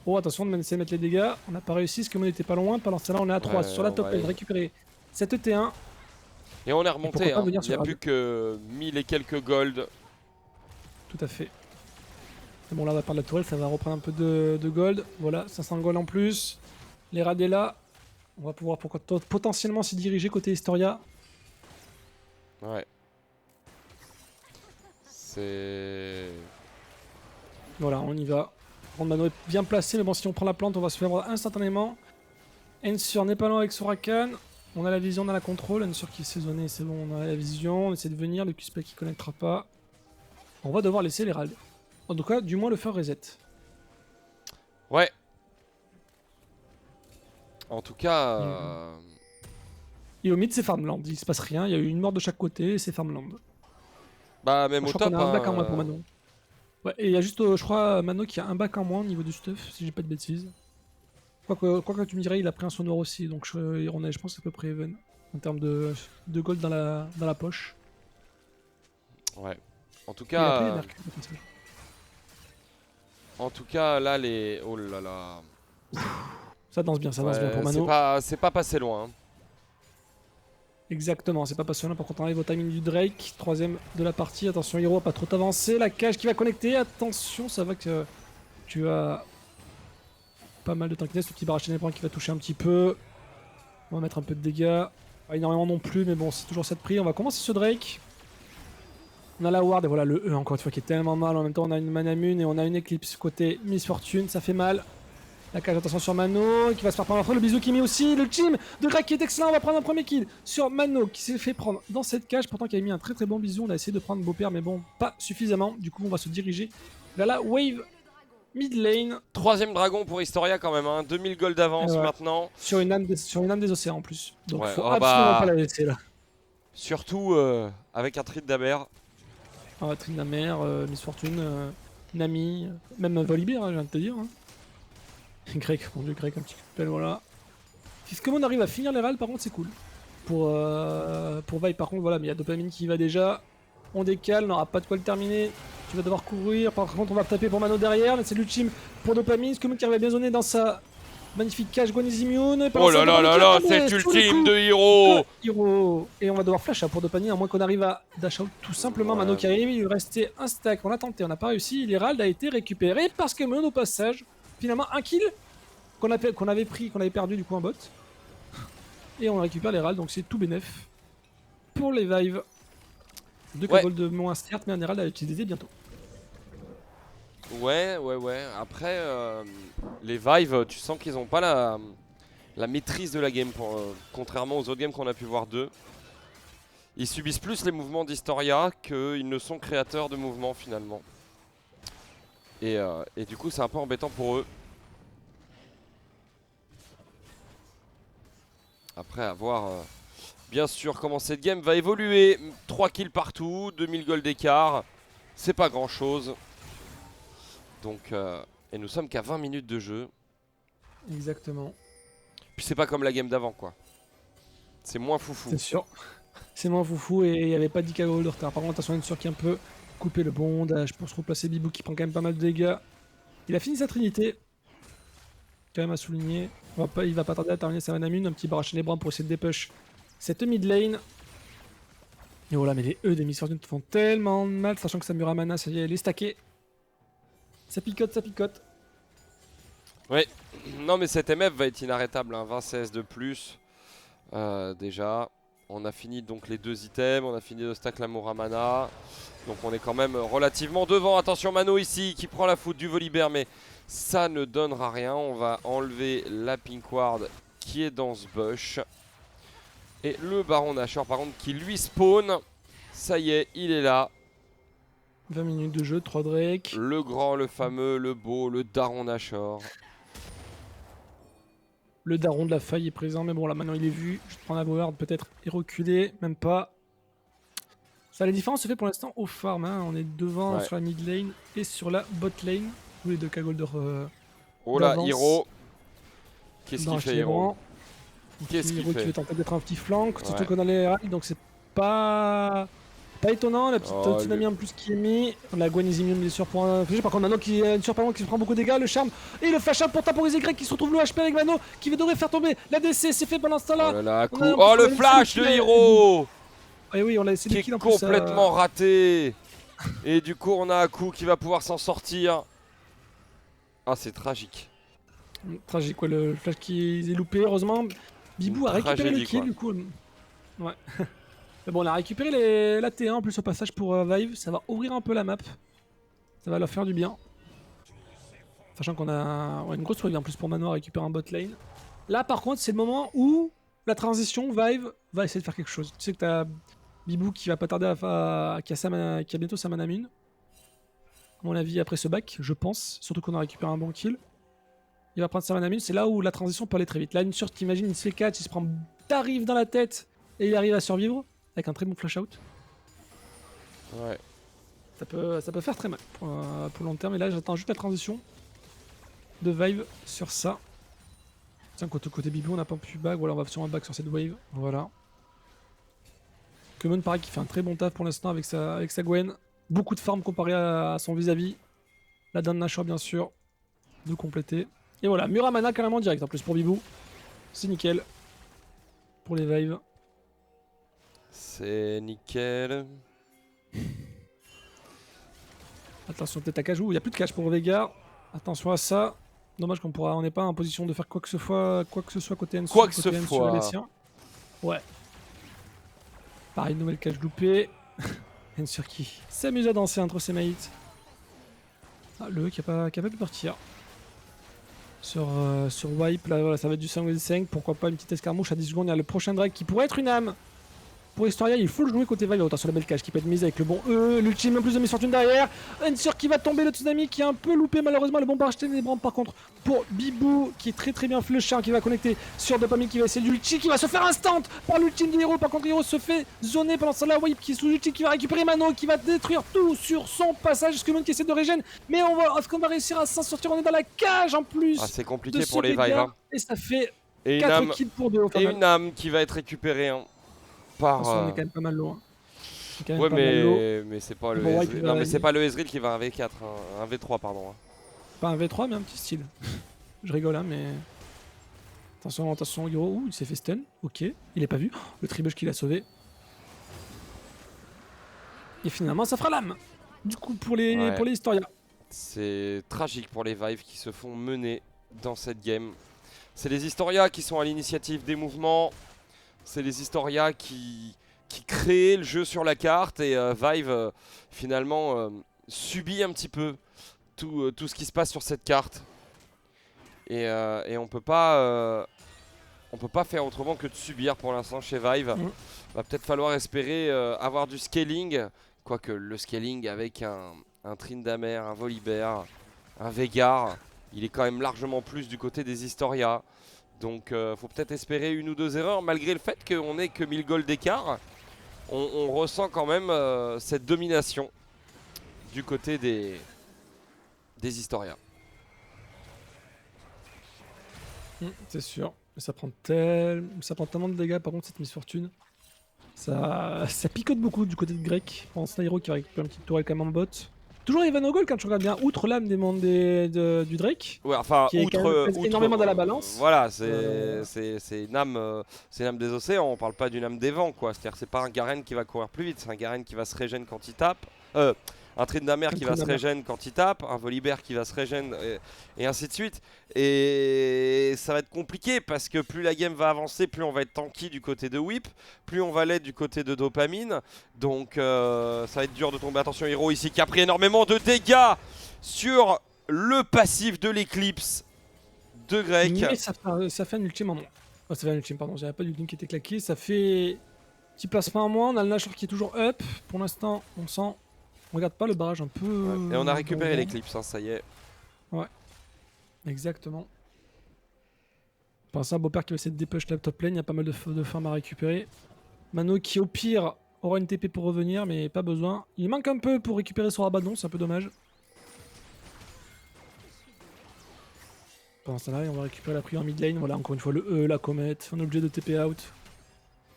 Oh, attention, on essaie de mettre les dégâts. On n'a pas réussi, parce que on était pas loin. Pendant ce temps-là, on est à 3 sur la top lane, récupérer cette T1. Et on est Et remonté, pourquoi pas hein. venir Il n'y a sur plus que 1000 et quelques gold. Tout à fait. Et bon, là, on va perdre la tourelle, ça va reprendre un peu de gold. Voilà, 500 gold en plus. Les rades est là. On va pouvoir potentiellement s'y diriger côté Historia. Ouais. C'est... Voilà, on y va. Mano est bien placé, mais bon, si on prend la plante, on va se faire avoir instantanément. Ensure n'est pas loin avec son Rakan. On a la vision, on a la contrôle. Ensure qui est saisonné, c'est bon, on a la vision. On essaie de venir, le Q-spell qui connectera pas. On va devoir laisser les rades. En tout cas, du moins le faire reset. Ouais. En tout cas... Et au mid, c'est Farmland. Il se passe rien, il y a eu une mort de chaque côté, c'est Farmland. Bah, même Je au crois top, qu'on a un back en moins hein. pour Mano. Ouais, et il y a juste, je crois, Mano qui a un back en moins au niveau du stuff, si j'ai pas de bêtises. Quoique tu me dirais, il a pris un saut noir aussi, donc je pense à peu près even en termes de gold dans la poche. Ouais. En tout Et il a pris les cas... mercs, au passage. En tout cas, là, les... Oh là là... Ça danse bien pour Mano. C'est pas passé loin. Hein. Exactement, c'est pas passionnant. Par contre, on arrive au timing du Drake, troisième de la partie. Attention, Hero, pas trop avancé. La cage qui va connecter. Attention, ça va que tu as pas mal de tankiness. Le petit barrage ténébrant qui va toucher un petit peu. On va mettre un peu de dégâts. Pas énormément non plus, mais bon, c'est toujours cette prix. On va commencer ce Drake. On a la ward et voilà le E encore une fois qui est tellement mal. En même temps, on a une Manamune et on a une Eclipse côté Miss Fortune. Ça fait mal. La cage, attention sur Mano, qui va se faire prendre après, le bisou qui met aussi, le team de Drake qui est excellent, on va prendre un premier kill sur Mano, qui s'est fait prendre dans cette cage, pourtant qui avait mis un très bon bisou, on a essayé de prendre Beau-Père, mais bon, pas suffisamment, du coup on va se diriger vers la wave mid lane. Troisième dragon pour Historia quand même, hein. 2000 gold d'avance maintenant. Sur une âme des océans en plus, donc ouais, faut absolument pas la laisser là. Surtout avec un trid d'Amer. Trin la mer, Miss Fortune, Nami, même Volibear, hein, je viens de te dire. Hein. Greg, mon dieu, Greg, un petit coup de pelle, voilà. Si on arrive à finir les râles, par contre, c'est cool. Pour Vibe, par contre, voilà, mais il y a Dopamine qui y va déjà. On décale, on n'aura pas de quoi le terminer. Tu vas devoir courir. Par contre, on va taper pour Mano derrière. C'est l'ultime pour Dopamine. Scumon qui arrive à bien zoner dans sa magnifique cage. Gwen is immune. Oh là là là là, cette ultime de Hero. Et on va devoir flash pour Dopamine, à moins qu'on arrive à dash out tout simplement. Mano qui arrive, il lui restait un stack. On a tenté, on n'a pas réussi. L'Herald a été récupéré parce que Mano au passage. Finalement, un kill qu'on avait perdu du coup en bot. Et on récupère les râles, donc c'est tout bénef pour les Vive. 2 gold de moins certes, mais un Herald à utiliser bientôt. Ouais. Après, les Vive, tu sens qu'ils ont pas la maîtrise de la game, contrairement aux autres games qu'on a pu voir d'eux. Ils subissent plus les mouvements d'Historia qu'ils ne sont créateurs de mouvements finalement. Et du coup, c'est un peu embêtant pour eux. Après, à voir bien sûr comment cette game va évoluer. 3 kills partout, 2000 gold d'écart. C'est pas grand chose. Donc, et nous sommes qu'à 20 minutes de jeu. Exactement. Puis c'est pas comme la game d'avant, quoi. C'est moins foufou. C'est sûr. C'est moins foufou et il n'y avait pas 10 gold de retard. Par contre, attention, une sûr qui a un peu coupé le bondage pour se replacer. Bibou qui prend quand même pas mal de dégâts. Il a fini sa trinité. Quand même à souligner. Il va pas tarder à terminer sa manamune. Un petit barrage ténébrant pour essayer de dépush cette mid lane. Et voilà, mais les E des Miss Fortune te font tellement mal, sachant que Samura Mana, ça y est, elle est stackée. Ça picote, ça picote. Ouais, non mais cette MF va être inarrêtable, hein. 20 CS de plus. Déjà, on a fini donc les 2 items, on a fini de stack la Muramana. Donc on est quand même relativement devant. Attention Mano ici qui prend la foot du Volibear, mais ça ne donnera rien. On va enlever la Pink Ward qui est dans ce bush. Et le Baron Nashor par contre qui lui spawn. Ça y est, il est là. 20 minutes de jeu, 3 Drake. Le grand, le fameux, le beau, le Daron Nashor. Le daron de la faille est présent, mais bon là maintenant il est vu. Je vais prendre la ward peut-être et reculer, même pas. Ça, la différence se fait pour l'instant au farm. Hein. On est devant Ouais. sur la mid lane et sur la bot lane. Tous les deux Kagolder Oh là, d'avance. Hiro. Qu'est-ce Dans qu'il fait, Hiro? Qu'est-ce qu'il Hiro qui fait? veut tenter d'être un petit flank, surtout Ouais. qu'on a les rails, donc c'est pas étonnant. La petite Oh, tsunami en plus qui est mis. La Gwen is immune bien sûr pour un FG. Par contre Mano qui est sur qui se prend beaucoup de dégâts, le charme et le flash out pour temporiser Greg qui se retrouve le HP avec Mano qui devrait faire tomber la DC. C'est fait pendant ce temps Oh là. là là, On a oh le une flash de seule Hiro Et oui, on l'a essayé qui de est kill en plus. complètement raté. Et du coup, on a Aku qui va pouvoir s'en sortir. Ah, c'est tragique. Tragique quoi, le flash qui est loupé. Heureusement, Bibou a récupéré le tragédie, kill quoi. du coup. Ouais. Mais bon, on a récupéré la T1 en plus au passage pour Vive. Ça va ouvrir un peu la map. Ça va leur faire du bien. Sachant qu'on a une grosse wave en plus pour Mano à récupérer un bot lane. Là par contre, c'est le moment où la transition, Vive va essayer de faire quelque chose. Tu sais que t'as Bibou qui va pas tarder qui a bientôt sa mana mine. À mon avis, après ce back, je pense. Surtout qu'on a récupéré un bon kill. Il va prendre sa mana mine. C'est là où la transition peut aller très vite. Là, une sûr, t'imagines, il se fait catch, il se prend tarif dans la tête et il arrive à survivre avec un très bon flash out. Ouais. Ça peut faire très mal pour long terme. Et là, j'attends juste la transition de Vive sur ça. Tiens, côté Bibou, on n'a pas pu back. Voilà, on va sûrement back sur cette wave. Voilà. Kemon, pareil, qui fait un très bon taf pour l'instant avec sa Gwen. Beaucoup de farm comparé à son vis-à-vis. La Dan Nashor, bien sûr, de compléter. Et voilà, Muramana carrément direct en plus pour Bibou. C'est nickel. Pour les Vive. C'est nickel. Attention, peut-être à Kajou. Il n'y a plus de cache pour Veigar. Attention à ça. Dommage on n'est pas en position de faire quoi que ce soit côté Ensur. Quoi que ce soit. Ouais. Pareil, nouvelle cache loupée. Ensur qui s'amuse à danser entre ses mates. Ah, le qui a pas pu partir. Sur Wipe, là voilà, ça va être du 5v5. Pourquoi pas une petite escarmouche à 10 secondes. Il y a le prochain drag qui pourrait être une âme. Pour Historia, il faut le jouer côté Vive. Attention, la belle cage qui peut être mise avec le bon E. L'ultime, en plus de misfortune derrière. Ensur qui va tomber, le tsunami qui est un peu loupé malheureusement. Le bon barrage ténébrant par contre pour Bibou qui est très bien flushard, qui va connecter sur Dopamine qui va essayer d'ulti, qui va se faire instant par l'ultime de Hiro. Par contre, Hiro se fait zoner pendant ce temps-là. Wipe qui est sous ulti, qui va récupérer Mano, qui va détruire tout sur son passage. Skumon qui essaie de régène. Mais est-ce qu'on va réussir à s'en sortir? On est dans la cage en plus. Ah, c'est compliqué pour les Vive. Hein. Et ça fait et 4 kills pour 2. Et une âme qui va être récupérée. Hein. On est quand même pas mal loin. Ouais, mais c'est pas le bon, Ezreal. Non, mais c'est pas le Ezreal qui va un V4, un V3 pardon. Hein. Pas un V3 mais un petit style. Je rigole hein mais... Attention Hiro, ouh il s'est fait stun, ok, il est pas vu, le tribush qui l'a sauvé. Et finalement ça fera l'âme, du coup pour les Historia. C'est tragique pour les Vive qui se font mener dans cette game. C'est les Historia qui sont à l'initiative des mouvements. C'est les Historia qui créent le jeu sur la carte et Vive finalement subit un petit peu tout ce qui se passe sur cette carte. Et on peut pas faire autrement que de subir pour l'instant chez Vive. Va peut-être falloir espérer avoir du scaling, quoique le scaling avec un Tryndamere, un Volibear, un Veigar, il est quand même largement plus du côté des Historia. Donc faut peut-être espérer une ou deux erreurs, malgré le fait qu'on n'ait que 1000 gold d'écart. On ressent quand même cette domination du côté des Historia. C'est sûr, ça prend tellement de dégâts par contre cette misfortune. Ça picote beaucoup du côté de Grec. En Snairo qui récupère une petite tourelle quand même en bot. Toujours Evan Ogol quand tu regardes bien, outre l'âme du Drake. Ouais, enfin, qui outre énormément dans la balance. Voilà, c'est une âme des océans, on parle pas d'une âme des vents quoi. C'est-à-dire c'est pas un Garen qui va courir plus vite, c'est un Garen qui va se régène quand il tape. Un Tryndamere qui va se régène quand il tape, un Volibear qui va se régène et ainsi de suite. Et ça va être compliqué parce que plus la game va avancer, plus on va être tanky du côté de Whip, plus on va l'être du côté de Dopamine. Donc ça va être dur de tomber. Attention Hiro ici qui a pris énormément de dégâts sur le passif de l'éclipse de Grec. Mais ça fait un ultime en moins. Oh, ça fait un ultime, pardon, j'avais pas d'ultime qui était claqué. Ça fait petit placement en moins, on a le Nashor qui est toujours up. Pour l'instant, on sent... On regarde pas le barrage un peu... Ouais. Et on a récupéré l'éclipse, hein, ça y est. Ouais, exactement. Pour l'instant, Beaupère qui va essayer de dépush la top lane, il y a pas mal de farm à récupérer. Mano qui au pire aura une TP pour revenir, mais pas besoin. Il manque un peu pour récupérer son Rabadon, c'est un peu dommage. Pendant ce temps-là, on va récupérer la prière en mid lane. Voilà, encore une fois, le E, la comète. On est obligé de TP out.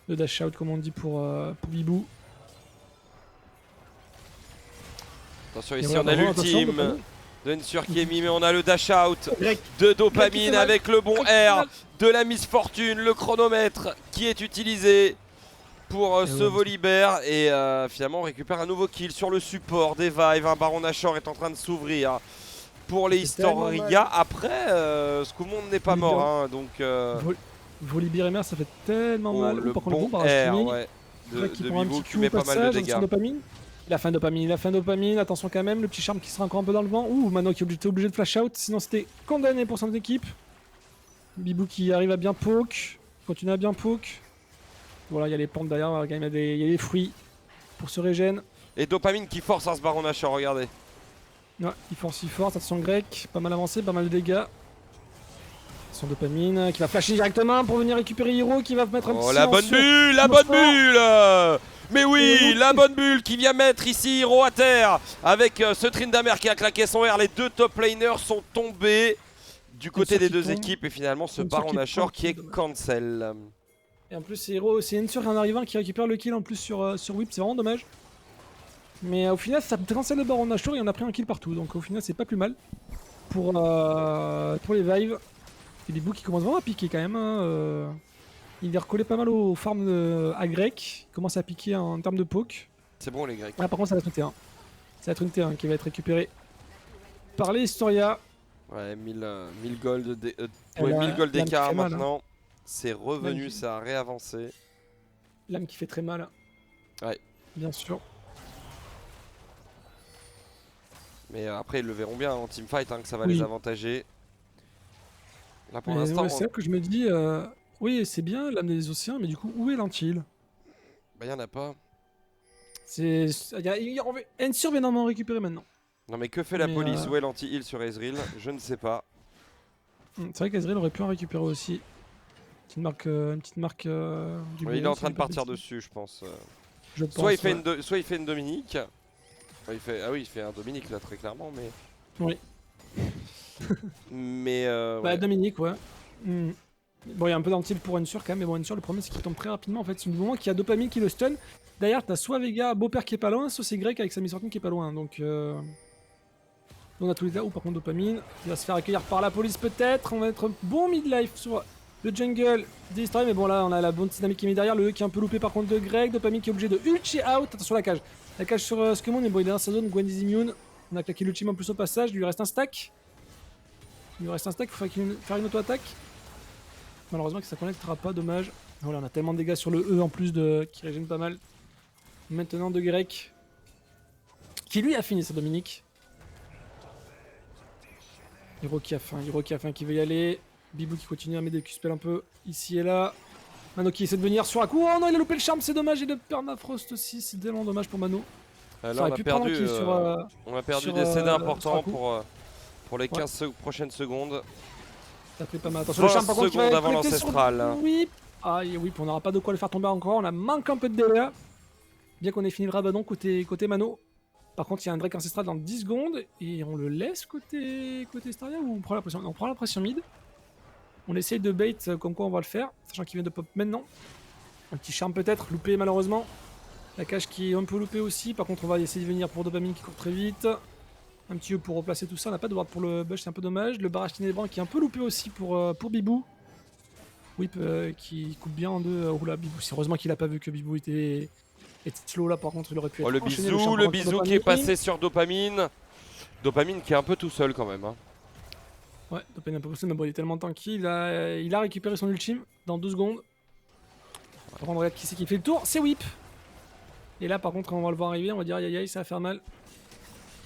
De dash out, comme on dit pour Bibou. Attention, ici on a l'ultime de Ensure qui est mis, mais on a le dash out de Dopamine avec le bon R, de la Miss Fortune, le chronomètre qui est utilisé pour ce Volibear. Et finalement, on récupère un nouveau kill sur le support des Vive. Un Baron Nashor est en train de s'ouvrir pour les Historia. Après, Skumond n'est pas mort, hein, donc... Volibear et Mer, ça fait tellement mal. Le par contre, bon R, ouais, de Bibou qui met pas mal de dégâts. Il a fin dopamine, attention quand même, le petit charme qui sera encore un peu dans le vent. Ouh, Mano qui était obligé de flash out, sinon c'était condamné pour son équipe. Bibou qui arrive à bien poke, continue à bien poke. Voilà, il y a les plantes derrière, il y a des fruits pour se régène. Et Dopamine qui force à ce Baron Nashor, regardez. Ouais, il force, attention grec, pas mal avancé, pas mal de dégâts. Attention Dopamine qui va flasher directement pour venir récupérer Hero, qui va mettre un petit... Oh la bonne bulle, la bonne bulle. Mais oui, la bonne bulle qui vient mettre ici Hero à terre avec ce Tryndamere qui a claqué son R. Les deux top laners sont tombés du côté des deux équipes et finalement ce Baron Nashor qui est cancel. Et en plus c'est Hero, c'est Ensure en arrivant qui récupère le kill en plus sur Whip, c'est vraiment dommage. Mais au final ça cancel le Baron Nashor et on a pris un kill partout, donc au final c'est pas plus mal pour les Vive. Et Bibou qui commence vraiment à piquer quand même. Hein, il est recollé pas mal aux farms à grec. Il commence à piquer en termes de poke. C'est bon les grecs. Ah, par contre ça va être une T1. Ça va être une T1 qui va être récupérée par les Historia. Ouais, 1000 gold d'écart maintenant. C'est revenu, ça a réavancé. L'âme qui fait très mal. Ouais. Bien sûr. Mais après ils le verront bien en teamfight hein, que ça va les avantager. Là pour l'instant... C'est là que je me dis... Oui, c'est bien l'âme des océans, mais du coup, où est l'anti-heal? Bah y'en a pas. Ensure vient d'en récupérer maintenant. Non mais que fait la police? Où est l'anti-heal sur Ezreal? Je ne sais pas. C'est vrai qu'Ezreal aurait pu en récupérer aussi. Une petite marque du il est en train de partir dessus, je pense. Soit il fait une Dominique. Il fait... Ah oui, il fait un Dominique là très clairement, mais... Oui. Mais ouais. Dominique, ouais. Bon, il y a un peu d'anti-heal pour Ensure quand même, mais bon, Ensure, le problème c'est qu'il tombe très rapidement en fait. C'est du moment qu'il y a Dopamine qui le stun. D'ailleurs, t'as soit Vega, Beaupère qui est pas loin, soit c'est Grec avec sa Miss Fortune qui est pas loin. Donc, on a tous les là. Ou par contre, Dopamine, il va se faire accueillir par la police peut-être. On va être bon midlife sur le jungle des Historia, mais bon, là, on a la bonne dynamique qui est mise derrière. Le E qui est un peu loupé par contre de Greg. Dopamine qui est obligé de ulti out. Attention, la cage. La cage sur Skumond, mais bon, il est dans sa zone. Gwen is immune. On a claqué l'ultime en plus au passage. Il lui reste un stack. Il faut faire une auto-attaque. Malheureusement que ça connectera pas, dommage. Voilà, on a tellement de dégâts sur le E en plus qui régène pas mal. Maintenant de Grec. Qui lui a fini sa Dominique. Hero qui a faim, qui veut y aller. Bibou qui continue à mettre des Q-spells un peu ici et là. Mano qui essaie de venir sur un coup. Oh non, il a loupé le charme, c'est dommage. Et le permafrost aussi, c'est tellement dommage pour Mano. Là on a perdu des CD importants pour les 15 prochaines secondes. Ça fait pas mal. Attention, le charme par contre qui va avant l'ancestral. Oui. Ah oui, on n'aura pas de quoi le faire tomber encore. On a manqué un peu de délai. Bien qu'on ait fini le Rabadon côté Mano. Par contre, il y a un Drake ancestral dans 10 secondes. Et on le laisse côté Staria ou on prend la pression? On prend la pression mid. On essaye de bait comme quoi on va le faire. Sachant qu'il vient de pop maintenant. Un petit charme peut-être, loupé malheureusement. La cage qui est un peu loupée aussi. Par contre, on va essayer de venir pour Dopamine qui court très vite. Un petit E pour replacer tout ça. On n'a pas de ward pour le bush, c'est un peu dommage. Le barrage ténébrant qui est un peu loupé aussi pour Bibou. Whip qui coupe bien en deux. Oula, Bibou. C'est heureusement qu'il a pas vu que Bibou était slow là. Par contre, il aurait pu être le bisou qui est passé sur Dopamine. Dopamine qui est un peu tout seul quand même. Hein. Ouais, Dopamine un peu tout seul, mais bon, il est tellement tanky. Il a récupéré son ultime dans 2 secondes. Par contre, regarde qui c'est qui fait le tour. C'est Whip. Et là, par contre, quand on va le voir arriver, on va dire aïe aïe, ça va faire mal.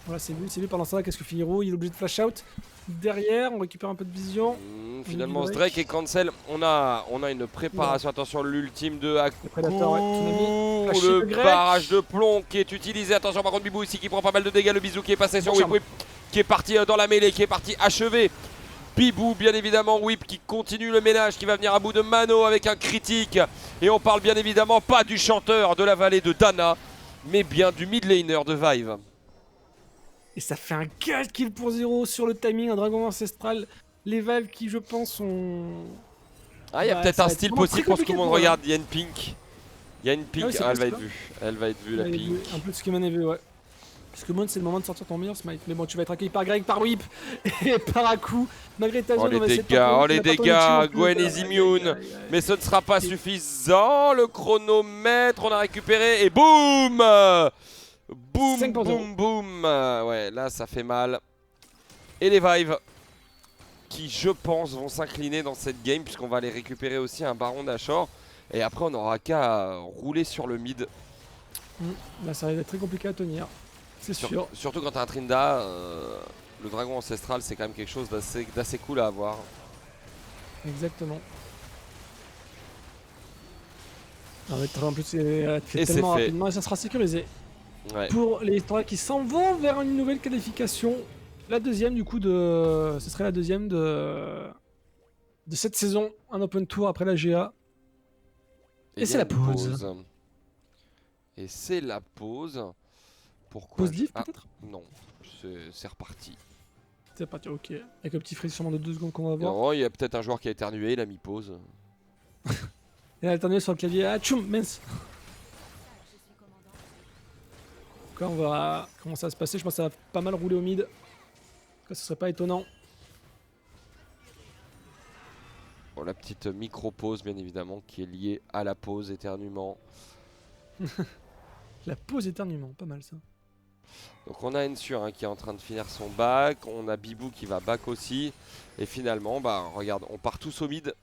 Voilà, c'est lui pendant ça. Qu'est-ce que fait Hero? Il est obligé de flash out. Derrière, on récupère un peu de vision. Finalement, Drake est cancel. On a une préparation. Attention, l'ultime de Haku. Le barrage de plomb qui est utilisé. Attention, par contre, Bibou ici qui prend pas mal de dégâts. Le bisou qui est passé sur Whip qui est parti dans la mêlée, qui est parti achever Bibou, bien évidemment, Whip qui continue le ménage, qui va venir à bout de Mano avec un critique. Et on parle bien évidemment pas du chanteur de la vallée de Dana, mais bien du mid laner de Vive. Et ça fait un 4 kills pour 0 sur le timing, un dragon ancestral. Les Valves qui, je pense, sont... Ah, il y a peut-être un style possible pour ce que tout le monde regarde. Il y a une pink. Il y a une pink. Ah oui, elle va être vue. Elle va être vue, la pink. Un peu de ce qui m'en est vu, ouais. Parce que Mon, c'est le moment de sortir ton meilleur smite. Mais bon, tu vas être accueilli par Greg, par Whip et par Aku. Malgré ta zone, oh les dégâts, Gwen est immune. Mais ce ne sera pas suffisant. Le chronomètre, on a récupéré. Et boum, boum, boum, boum. Ouais, là, ça fait mal. Et les Vive qui, je pense, vont s'incliner dans cette game, puisqu'on va aller récupérer aussi un baron d'Ashore. Et après, on n'aura qu'à rouler sur le mid. Là, ça va être très compliqué à tenir. C'est sûr. Surtout quand t'as un Trinda, le dragon ancestral, c'est quand même quelque chose d'assez cool à avoir. Exactement. En plus, c'est fait tellement rapidement et ça sera sécurisé. Ouais. Pour les Historia qui s'en vont vers une nouvelle qualification. La deuxième, du coup, ce serait la deuxième de cette saison, un Open Tour après la GA. Et c'est la pause. Et c'est la pause. Pourquoi pause div peut-être? Non, c'est reparti. C'est parti, ok. Avec un petit freeze sûrement de 2 secondes qu'on va voir. Non, il y a peut-être un joueur qui a éternué, il a mis pause. Il a éternué sur le clavier. Ah, tchoum, mince. Donc là, on verra comment ça va se passer. Je pense que ça va pas mal rouler au mid. Ce serait pas étonnant. Bon, la petite micro-pause, bien évidemment, qui est liée à la pause éternuement. La pause éternuement, pas mal ça. Donc on a Ensure qui est en train de finir son bac, on a Bibou qui va back aussi, et finalement, bah regarde, on part tous au mid,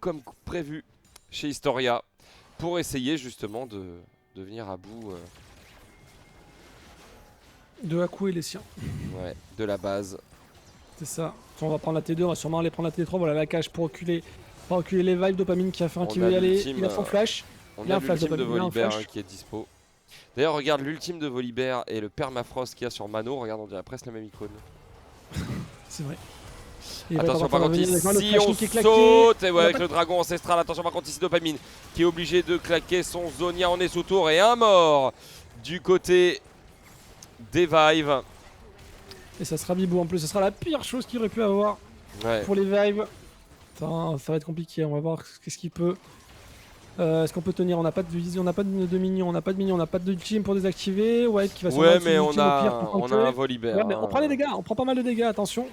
comme prévu chez Historia, pour essayer justement de venir à bout de Aku et les siens. Ouais, de la base. C'est ça. On va prendre la T2, on va sûrement aller prendre la T3, voilà la cage pour reculer les Vive. Dopamine qui a fait un qui veut y aller, il a son flash. On a l'ultime de Volibear qui est dispo. D'ailleurs, regarde l'ultime de Volibear et le permafrost qu'il y a sur Mano. Regarde, on dirait presque la même icône. C'est vrai. Et attention par contre ici, on saute et ouais, avec le dragon ancestral. Attention par contre ici, Dopamine qui est obligé de claquer son Zonia. On est sous tour et un mort du côté des Vive. Et ça sera Bibou en plus. Ça sera la pire chose qu'il aurait pu avoir pour les Vive. Ça va être compliqué. On va voir qu'est-ce qu'il peut. Est-ce qu'on peut tenir? On n'a pas de vision, on n'a pas de minions, on n'a pas de minions, on n'a pas d'ultime pour désactiver. White qui va se ouais, mais on a un Volibear. Ouais, mais on prend les dégâts, on prend pas mal de dégâts, attention.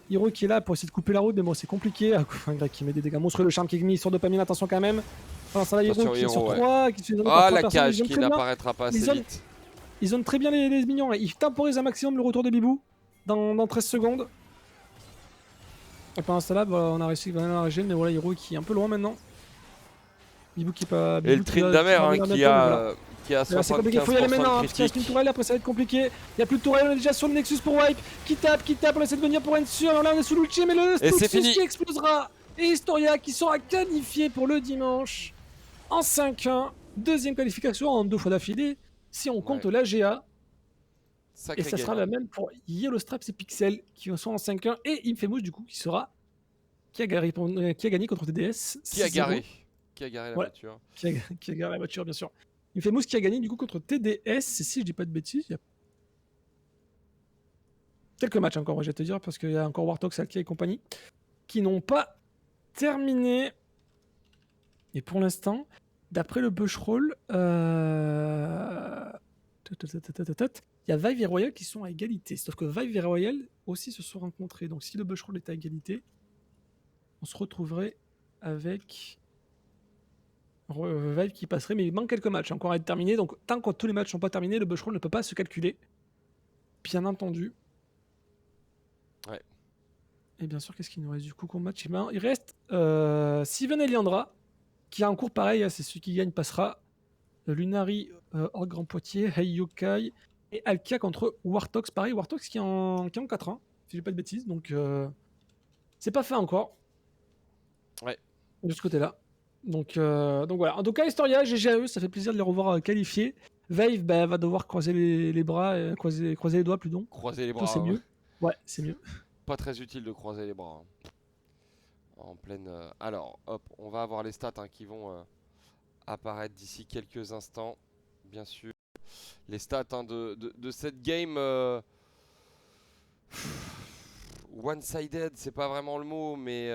Hiro qui est là pour essayer de couper la route, mais bon, c'est compliqué. Greg qui met des dégâts monstrueux, le charme qui est mis sur Dopamine, attention quand même. Enfin, ça là, Hiro qui est sur 3, qui se fait ah, la cage qui n'apparaîtra pas assez vite. Ils zonnent très bien les minions, ils temporisent un maximum le retour de Bibou dans 13 secondes. Et pendant ce temps-là, on a réussi à gagner la régène, mais voilà, Hiro qui est un peu loin maintenant. Bibou qui pas. Et le Tryndamere qui a 75%. C'est compliqué, il faut y aller maintenant, parce qu'il reste une tourelle, après ça va être compliqué. Il n'y a plus de tourelle, on est déjà sur le Nexus pour Wipe. Qui tape, on essaie de venir pour Ensure. Alors là, on est sous l'ultime et le Nexus qui explosera. Et Historia qui sera qualifié pour le dimanche en 5-1. Deuxième qualification en 2 fois d'affilée, si on compte la GA. Et ça sera la même pour Yellowstraps et Pixel qui sont en 5-1. Et Infamous, du coup, qui a gagné contre TDS. Qui a garé la voiture. Qui a garé la voiture, bien sûr. Infamous qui a gagné du coup contre TDS, si je dis pas de bêtises. Il y a quelques matchs encore, je vais te dire, parce qu'il y a encore Warthog, Salkia et compagnie, qui n'ont pas terminé. Et pour l'instant, d'après le Bushroll, il y a Vive et Royal qui sont à égalité. Sauf que Vive et Royal aussi se sont rencontrés. Donc si le Bushroll est à égalité, on se retrouverait avec Vive qui passerait, mais il manque quelques matchs encore à être terminés. Donc tant que tous les matchs ne sont pas terminés, le Bushroll ne peut pas se calculer. Bien entendu. Ouais. Et bien sûr, qu'est-ce qu'il nous reste du coup comme match? Il reste Siven et Liandra, qui a un cours pareil, c'est celui qui gagne passera. Lunari hors Grand Poitiers, Hey Yokai et Alkia contre Warthogs. Pareil, Warthogs qui est en 4-1, si j'ai pas de bêtises. Donc c'est pas fait encore. Ouais. De ce côté-là. Donc voilà. En tout cas, Historia, GGAE, ça fait plaisir de les revoir qualifiés. Vive va devoir croiser les bras, croiser les doigts, plutôt. Croiser les bras. C'est mieux. Ouais, c'est mieux. pas très utile de croiser les bras, hein. En pleine. Alors, hop, on va avoir les stats hein, qui vont apparaître d'ici quelques instants, bien sûr. Les stats hein, de cette game. One-sided, c'est pas vraiment le mot, mais.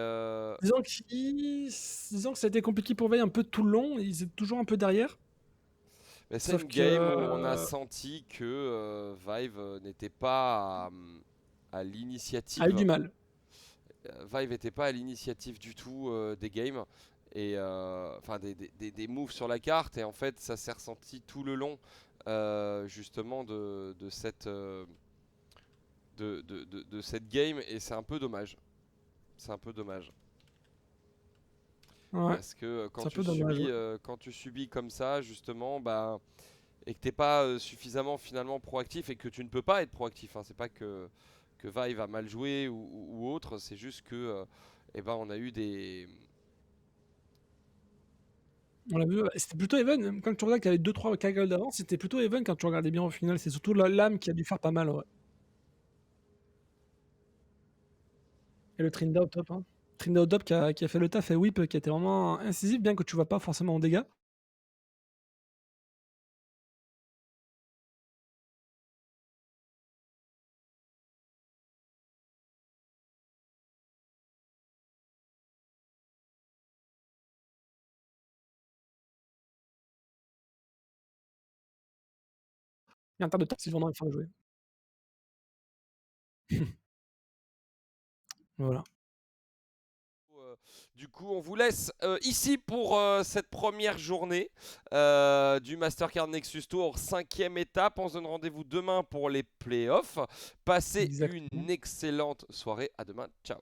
Disons que ça a été compliqué pour Veil un peu tout le long, ils étaient toujours un peu derrière. Mais c'est Sauf une que game où on a senti que Vive n'était pas à a eu l'initiative. du mal. Vive n'était pas à l'initiative du tout des games et enfin des moves sur la carte, et en fait ça s'est ressenti tout le long justement de cette de cette game, et c'est un peu dommage. C'est un peu dommage Ouais, parce que c'est un peu dommage. Ouais. quand tu subis comme ça justement, bah, et que t'es pas suffisamment finalement proactif, et que tu ne peux pas être proactif, hein. C'est pas que Vive a mal joué ou autre, c'est juste que eh ben, on a eu des. On l'a vu, c'était plutôt even. Quand tu regardes qu'il y avait 2-3 cagoules d'avance, c'était plutôt even quand tu regardais bien au final. C'est surtout la lame qui a dû faire pas mal. Ouais. Et le Trinda au top. Hein. Trinda au top qui a fait le taf, et Whip qui était vraiment incisif, bien que tu vois pas forcément en dégâts. Et en termes de top, c'est vraiment une fin de jouer. Voilà. Du coup, on vous laisse ici pour cette première journée du Mastercard Nexus Tour, 5e étape. On se donne rendez-vous demain pour les playoffs. Passez une Exactement. excellente soirée. À demain. Ciao.